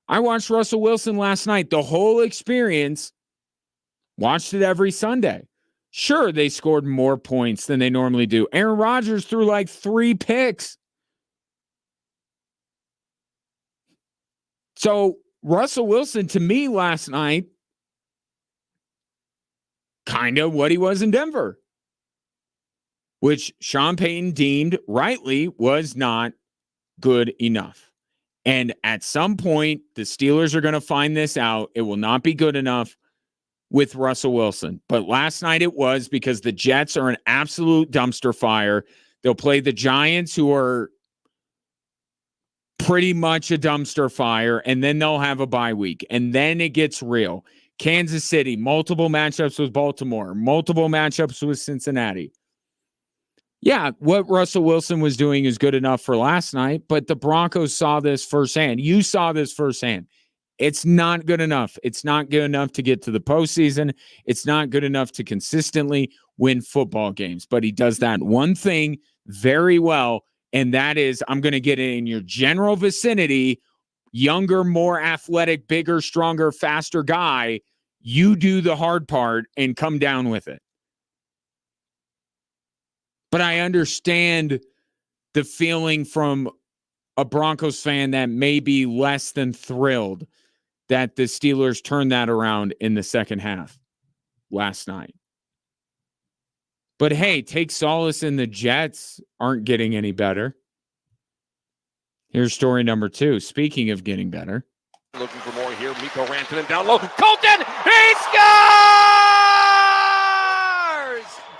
S1: I watched Russell Wilson last night, the whole experience, watched it every Sunday. Sure, they scored more points than they normally do. Aaron Rodgers threw like 3 picks. So Russell Wilson, to me last night, kind of what he was in Denver, which Sean Payton deemed rightly was not good enough. And at some point, the Steelers are going to find this out. It will not be good enough with Russell Wilson. But last night it was, because the Jets are an absolute dumpster fire. They'll play the Giants, who are pretty much a dumpster fire, and then they'll have a bye week. And then it gets real. Kansas City, multiple matchups with Baltimore, multiple matchups with Cincinnati. Yeah, what Russell Wilson was doing is good enough for last night, but the Broncos saw this firsthand. You saw this firsthand. It's not good enough. It's not good enough to get to the postseason. It's not good enough to consistently win football games. But he does that one thing very well, and that is, I'm going to get in your general vicinity, younger, more athletic, bigger, stronger, faster guy. You do the hard part and come down with it. But I understand the feeling from a Broncos fan that may be less than thrilled that the Steelers turned that around in the second half last night. But hey, take solace in the Jets aren't getting any better. Here's story number 2. Speaking of getting better.
S5: Looking for more here. Miko Rantanen down low. Colton! He scores!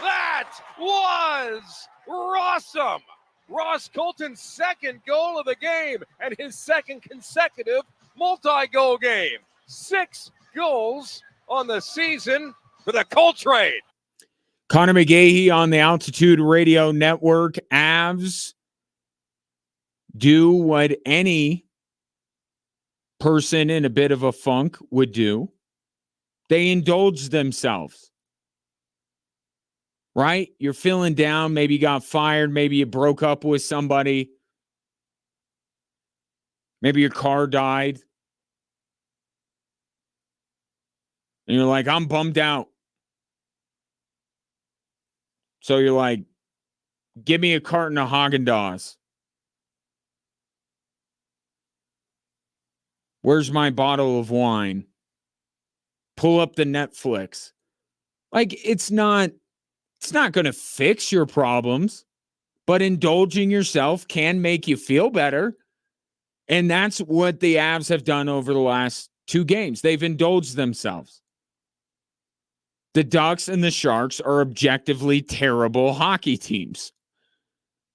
S5: That was awesome! Ross Colton's second goal of the game and his second consecutive multi-goal game. 6 goals on the season for the Colt trade.
S1: Connor McGahey on the Altitude Radio Network. Avs do what any person in a bit of a funk would do. They indulge themselves. Right? You're feeling down. Maybe you got fired. Maybe you broke up with somebody. Maybe your car died. And you're like, I'm bummed out. So you're like, give me a carton of Haagen-Dazs. Where's my bottle of wine? Pull up the Netflix. Like, it's not going to fix your problems, but indulging yourself can make you feel better. And that's what the Avs have done over the last 2 games. They've indulged themselves. The Ducks and the Sharks are objectively terrible hockey teams.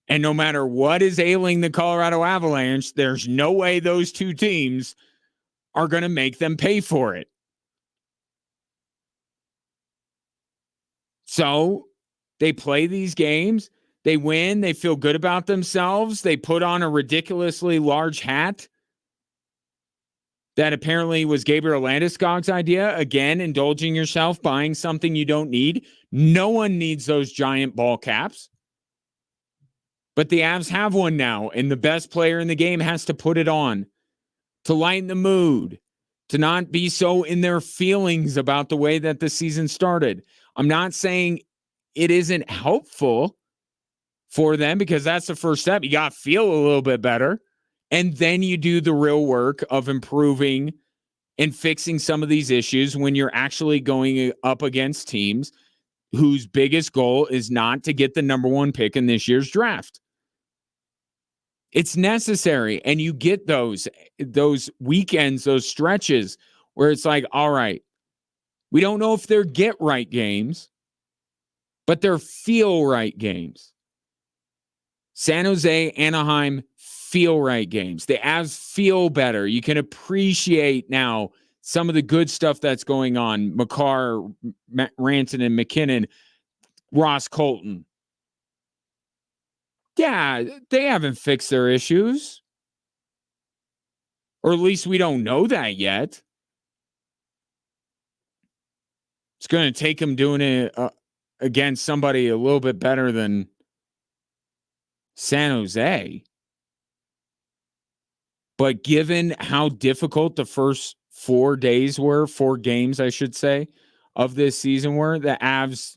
S1: And no matter what is ailing the Colorado Avalanche, there's no way those 2 teams are going to make them pay for it. So they play these games. They win. They feel good about themselves. They put on a ridiculously large hat that apparently was Gabriel Landeskog's idea. Again, indulging yourself, buying something you don't need. No one needs those giant ball caps. But the Avs have one now, and the best player in the game has to put it on to lighten the mood, to not be so in their feelings about the way that the season started. I'm not saying it isn't helpful for them, because that's the first step. You got to feel a little bit better. And then you do the real work of improving and fixing some of these issues when you're actually going up against teams whose biggest goal is not to get the number 1 pick in this year's draft. It's necessary. And you get those weekends, those stretches where it's like, all right, we don't know if they're get right games, but they're feel right games. San Jose, Anaheim, feel right games. The Avs feel better. You can appreciate now some of the good stuff that's going on. Makar, Rantanen, and McKinnon, Ross Colton. Yeah, they haven't fixed their issues. Or at least we don't know that yet. It's going to take them doing it against somebody a little bit better than San Jose. But given how difficult the first 4 games, I should say, of this season were, the Avs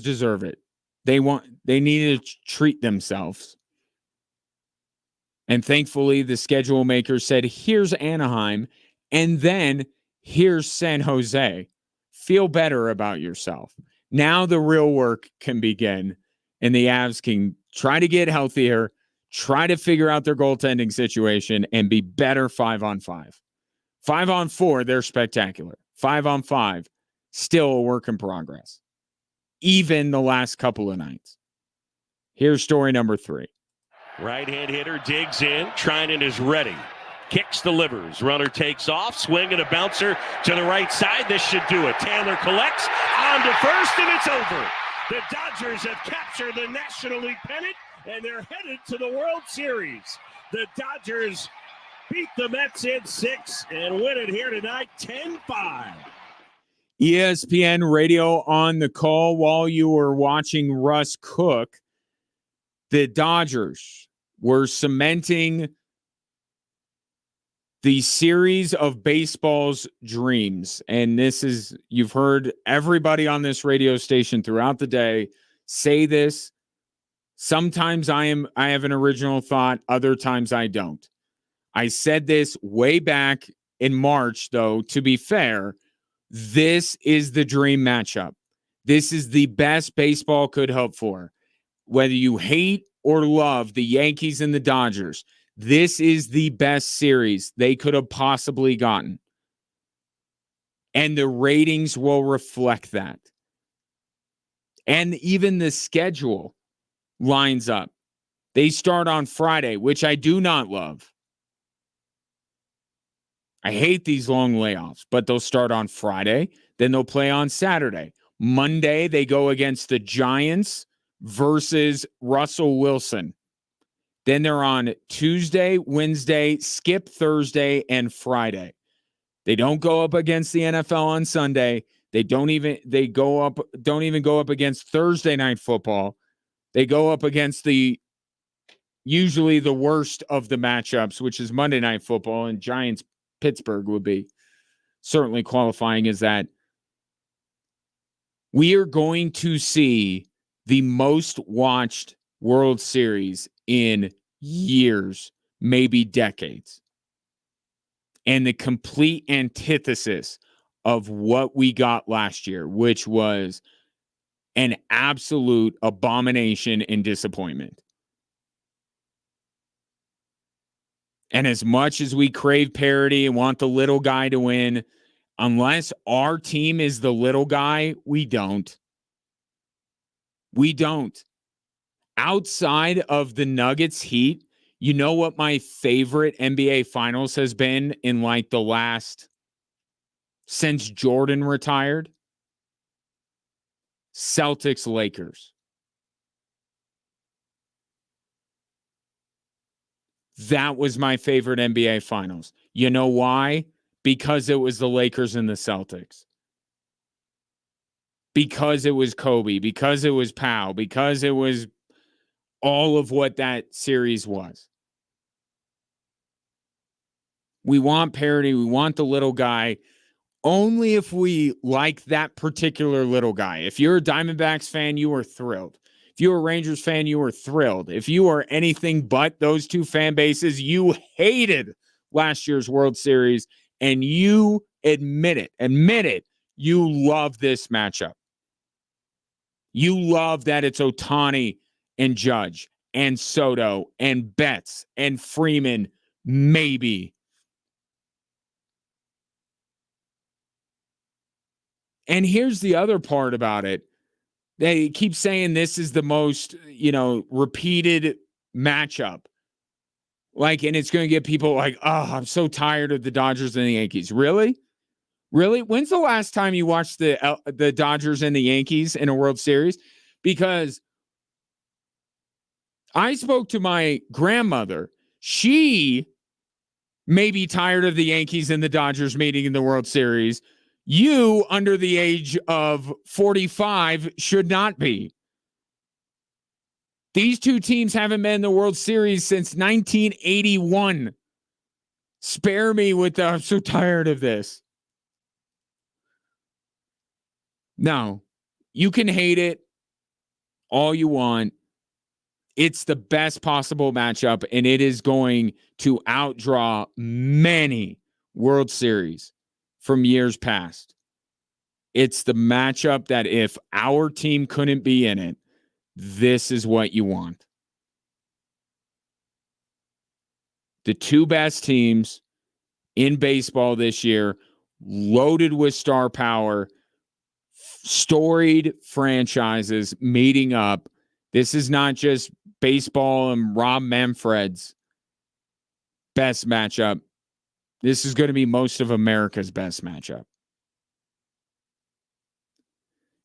S1: deserve it. They needed to treat themselves. And thankfully, the schedule maker said, here's Anaheim, and then here's San Jose. Feel better about yourself. Now the real work can begin, and the Avs can try to get healthier, try to figure out their goaltending situation, and be better 5-on-5. 5-on-4, they're spectacular. 5-on-5, still a work in progress. Even the last couple of nights. Here's story number 3.
S6: Right-hand hitter digs in. Trinan is ready. Kicks, delivers. Runner takes off. Swing and a bouncer to the right side. This should do it. Taylor collects. On to first, and it's over. The Dodgers have captured the National League pennant, and they're headed to the World Series. The Dodgers beat the Mets in 6 and win it here tonight 10-5.
S1: ESPN radio on the call while you were watching Russ cook. The Dodgers were cementing the series of baseball's dreams. And this is, you've heard everybody on this radio station throughout the day say this. Sometimes I have an original thought, other times I don't. I said this way back in March, though, to be fair, this is the dream matchup. This is the best baseball could hope for. Whether you hate or love the Yankees and the Dodgers, this is the best series they could have possibly gotten. And the ratings will reflect that. And even the schedule lines up. They start on Friday, which I do not love. I hate these long layoffs, but they'll start on Friday. Then they'll play on Saturday. Monday, they go against the Giants versus Russell Wilson. Then they're on Tuesday, Wednesday, skip Thursday, and Friday. They don't go up against the NFL on Sunday. Don't even go up against Thursday night football. They go up against usually the worst of the matchups, which is Monday night football, and Giants Pittsburgh would be certainly qualifying as that. We are going to see the most watched World Series in years, maybe decades. And the complete antithesis of what we got last year, which was an absolute abomination and disappointment. And as much as we crave parity and want the little guy to win, unless our team is the little guy, we don't. We don't. Outside of the Nuggets Heat, you know what my favorite NBA Finals has been in like the last, since Jordan retired? Celtics Lakers. That was my favorite NBA Finals. You know why? Because it was the Lakers and the Celtics. Because it was Kobe. Because it was Powell. Because it was all of what that series was. We want parity. We want the little guy. Only if we like that particular little guy. If you're a Diamondbacks fan, you are thrilled. If you're a Rangers fan, you are thrilled. If you are anything but those two fan bases, you hated last year's World Series, and you admit it, you love this matchup. You love that it's Ohtani and Judge and Soto and Betts and Freeman, maybe. And here's the other part about it. They keep saying this is the most, repeated matchup. And it's going to get people like, oh, I'm so tired of the Dodgers and the Yankees. Really? Really? When's the last time you watched the Dodgers and the Yankees in a World Series? Because I spoke to my grandmother. She may be tired of the Yankees and the Dodgers meeting in the World Series. You, under the age of 45, should not be. These two teams haven't been in the World Series since 1981. Spare me with the, I'm so tired of this. No, you can hate it all you want. It's the best possible matchup, and it is going to outdraw many World Series from years past. It's the matchup that if our team couldn't be in it, this is what you want. The two best teams in baseball this year, loaded with star power, storied franchises meeting up. This is not just baseball and Rob Manfred's best matchup. This is going to be most of America's best matchup.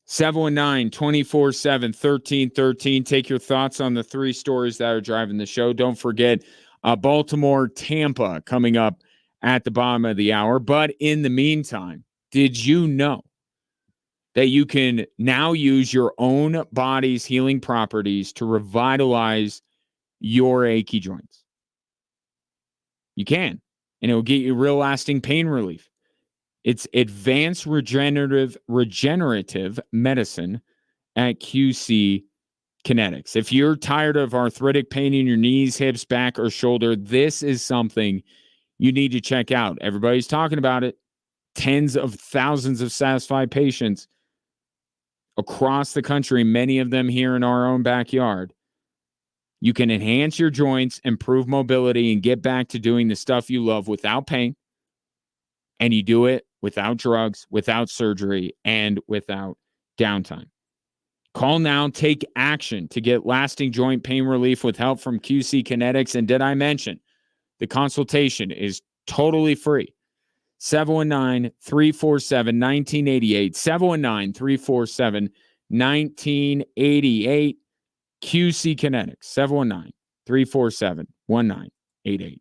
S1: 719-247-1313. Take your thoughts on the three stories that are driving the show. Don't forget Baltimore, Tampa coming up at the bottom of the hour. But in the meantime, did you know that you can now use your own body's healing properties to revitalize your achy joints? You can, and it will get you real lasting pain relief. It's advanced regenerative medicine at QC Kinetics. If you're tired of arthritic pain in your knees, hips, back, or shoulder, this is something you need to check out. Everybody's talking about it. Tens of thousands of satisfied patients across the country, many of them here in our own backyard. You can enhance your joints, improve mobility, and get back to doing the stuff you love without pain. And you do it without drugs, without surgery, and without downtime. Call now, take action to get lasting joint pain relief with help from QC Kinetics. And did I mention the consultation is totally free? 719-347-1988. 719-347-1988. QC Kinetics. 719-347-1988.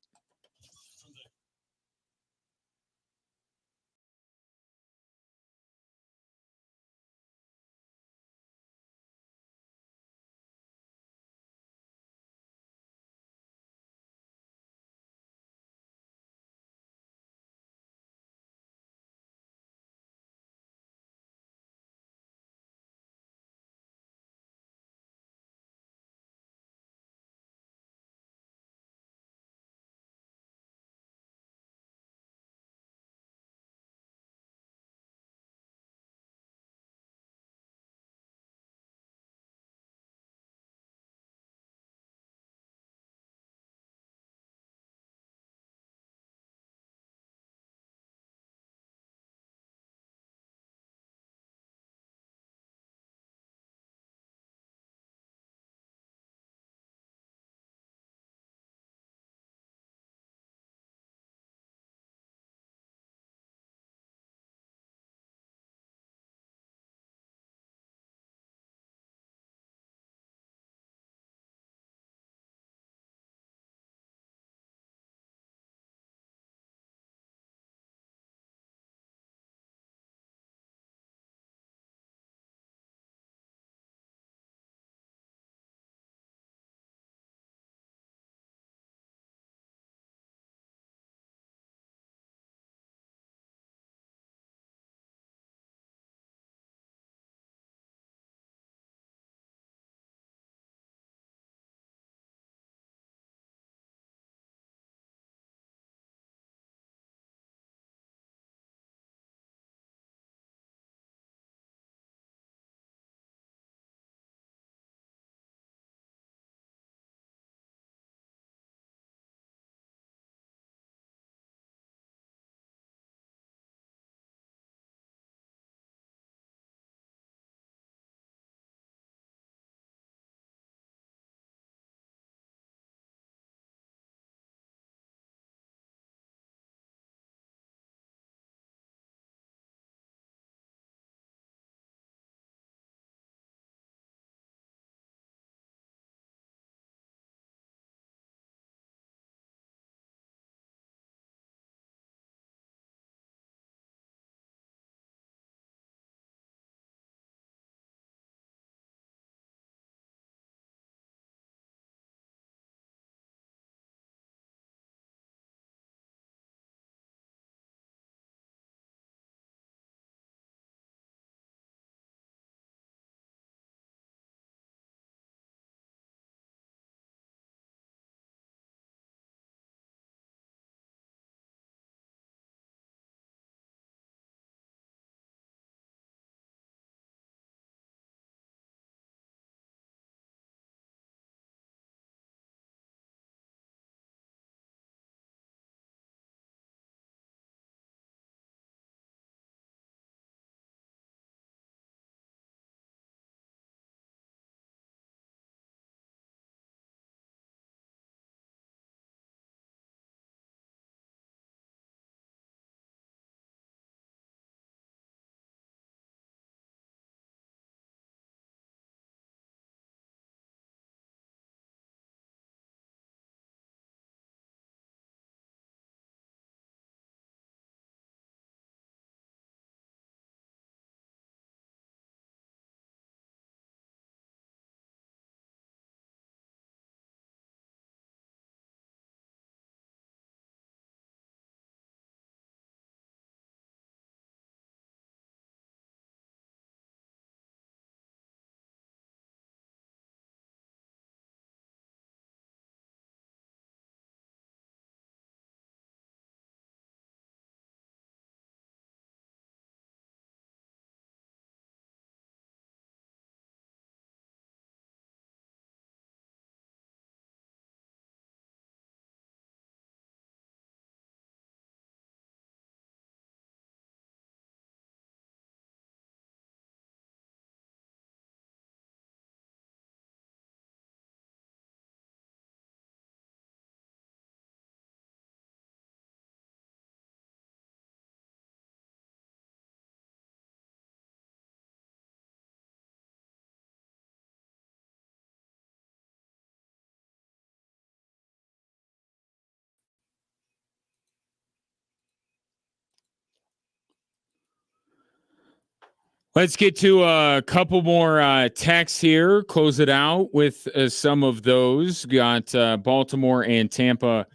S1: Let's get to a couple more texts here. Close it out with some of those. Got Baltimore and Tampa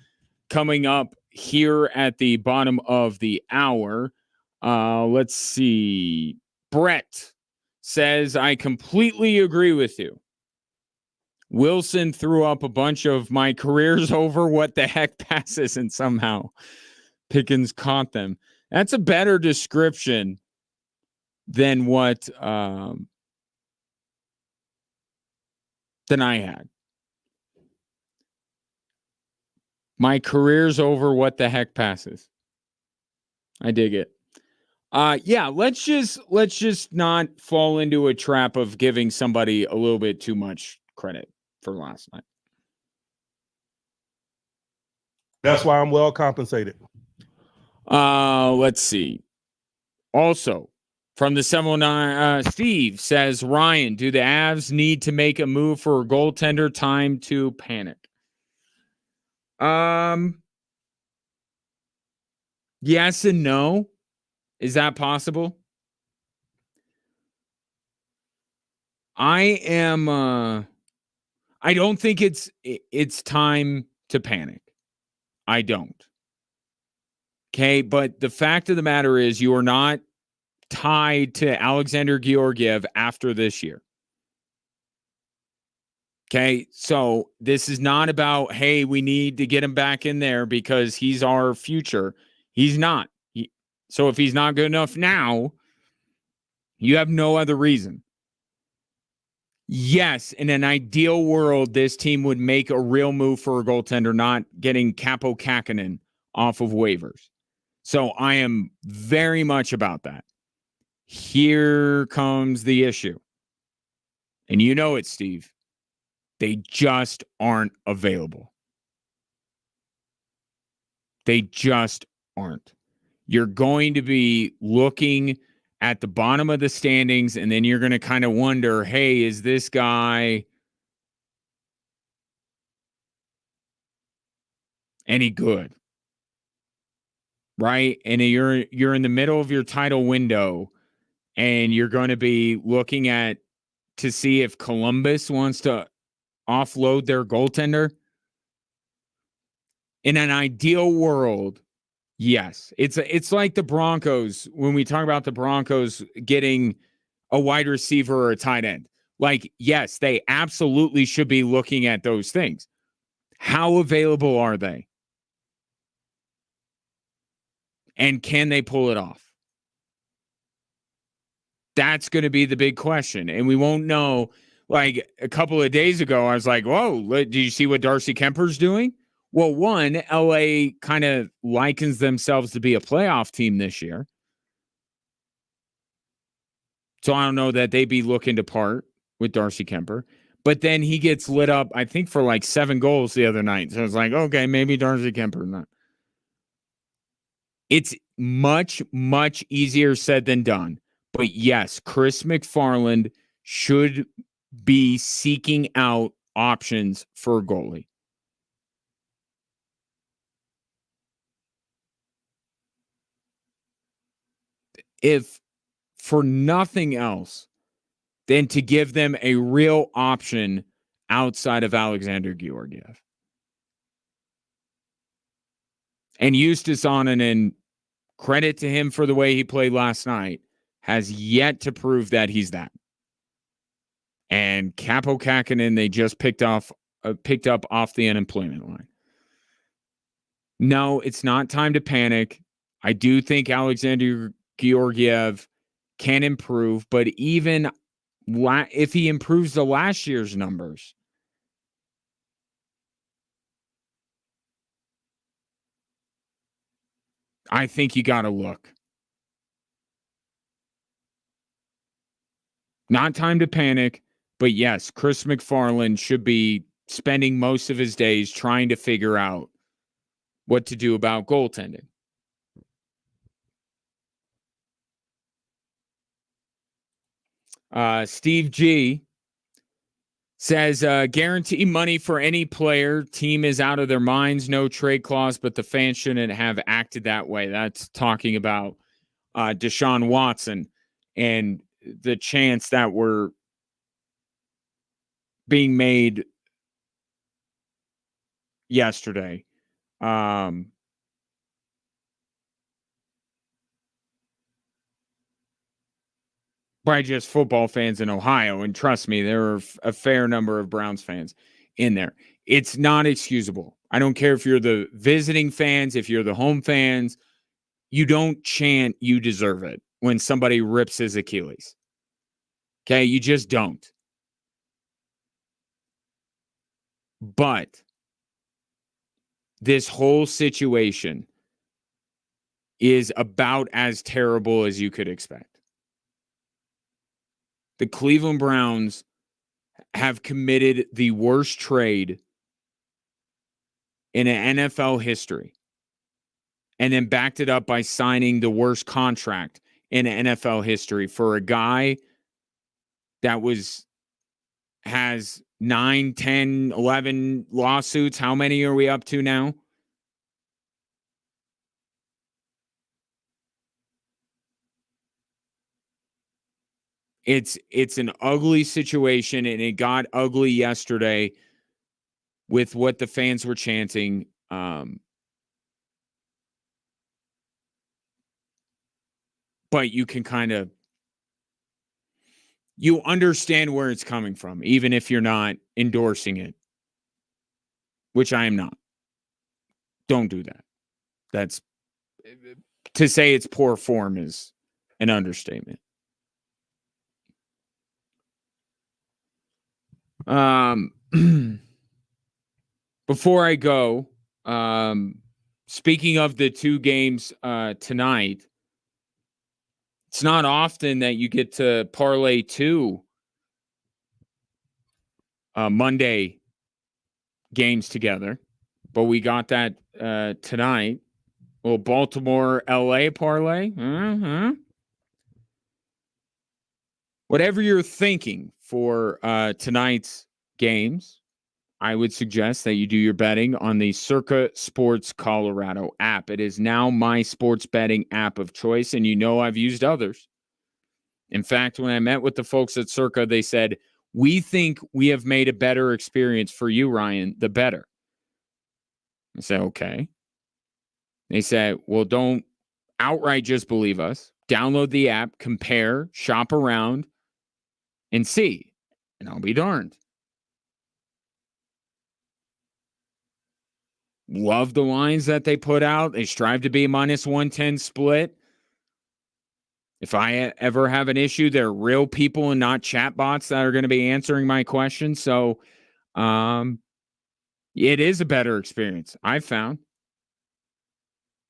S1: coming up here at the bottom of the hour. Let's see. Brett says, I completely agree with you. Wilson threw up a bunch of my careers over what the heck passes, and somehow Pickens caught them. That's a better description than what than I had. My career's over what the heck passes. I dig it. Yeah, let's just not fall into a trap of giving somebody a little bit too much credit for last night.
S2: That's why I'm well compensated.
S1: Let's see. Also, from the 709, Steve says, Ryan, do the Avs need to make a move for a goaltender? Time to panic. Yes and no. Is that possible? I don't think it's time to panic. I don't. Okay, but the fact of the matter is you are not tied to Alexander Georgiev after this year. Okay, so this is not about, hey, we need to get him back in there because he's our future. He's not. So if he's not good enough now, you have no other reason. Yes, in an ideal world, this team would make a real move for a goaltender, not getting Capo Kakkonen off of waivers. So I am very much about that. Here comes the issue. And you know it, Steve. They just aren't available. They just aren't. You're going to be looking at the bottom of the standings, and then you're going to kind of wonder, hey, is this guy any good? Right? And you're in the middle of your title window, and you're going to be looking at to see if Columbus wants to offload their goaltender. In an ideal world, yes. It's like the Broncos when we talk about the Broncos getting a wide receiver or a tight end. Like, yes, they absolutely should be looking at those things. How available are they? And can they pull it off? That's going to be the big question. And we won't know. Like a couple of days ago, I was like, whoa, do you see what Darcy Kemper's doing? Well, one, LA kind of likens themselves to be a playoff team this year. So I don't know that they'd be looking to part with Darcy Kemper. But then he gets lit up, I think, for like 7 goals the other night. So it's like, okay, maybe Darcy Kemper. Not. It's much, much easier said than done. But yes, Chris McFarland should be seeking out options for a goalie. If for nothing else than to give them a real option outside of Alexander Georgiev. And Justus Onanen, credit to him for the way he played last night, has yet to prove that he's that. And Capo Kakkonen, they just picked up off the unemployment line. No, it's not time to panic. I do think Alexander Georgiev can improve, but even if he improves the last year's numbers, I think you got to look. Not time to panic, but yes, Chris McFarland should be spending most of his days trying to figure out what to do about goaltending. Steve G says, guarantee money for any player. Team is out of their minds. No trade clause, but the fans shouldn't have acted that way. That's talking about Deshaun Watson. And the chants that were being made yesterday. By just football fans in Ohio. And trust me, there are a fair number of Browns fans in there. It's not excusable. I don't care if you're the visiting fans, if you're the home fans, you don't chant, "You deserve it," when somebody rips his Achilles. Okay, you just don't. But this whole situation is about as terrible as you could expect. The Cleveland Browns have committed the worst trade in an NFL history, and then backed it up by signing the worst contract in NFL history for a guy that has 9, 10, 11 lawsuits. How many are we up to now? It's an ugly situation, and it got ugly yesterday with what the fans were chanting. But you can you understand where it's coming from, even if you're not endorsing it, which I am not. Don't do that. That's to say it's poor form is an understatement. Before I go, speaking of the two games tonight, it's not often that you get to parlay two Monday games together, but we got that tonight. Well, Baltimore LA parlay. Whatever you're thinking for tonight's games, I would suggest that you do your betting on the Circa Sports Colorado app. It is now my sports betting app of choice, and you know I've used others. In fact, when I met with the folks at Circa, they said, "We think we have made a better experience for you, Ryan, the better." I said, "Okay." They said, "Well, don't outright just believe us. Download the app, compare, shop around, and see." And I'll be darned. Love the lines that they put out. They strive to be minus 110 split. If I ever have an issue, they're real people and not chatbots that are going to be answering my questions. So it is a better experience, I've found.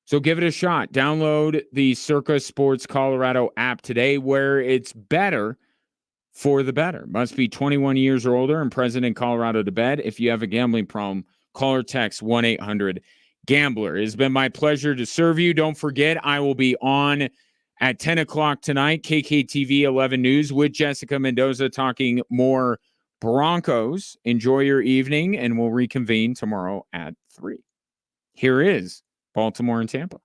S1: So give it a shot. Download the Circa Sports Colorado app today, where it's better for the better. Must be 21 years or older and present in Colorado to bet. If you have a gambling problem, call or text 1-800-GAMBLER. It has been my pleasure to serve you. Don't forget, I will be on at 10 o'clock tonight, KKTV 11 News, with Jessica Mendoza talking more Broncos. Enjoy your evening, and we'll reconvene tomorrow at 3. Here is Baltimore and Tampa.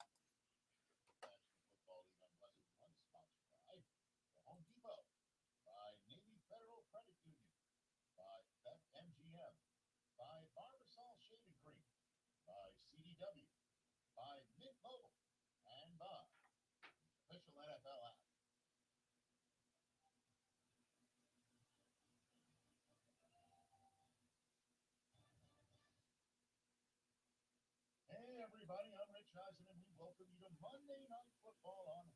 S7: Hey everybody, I'm Rich Eisen, and we welcome you to Monday Night Football on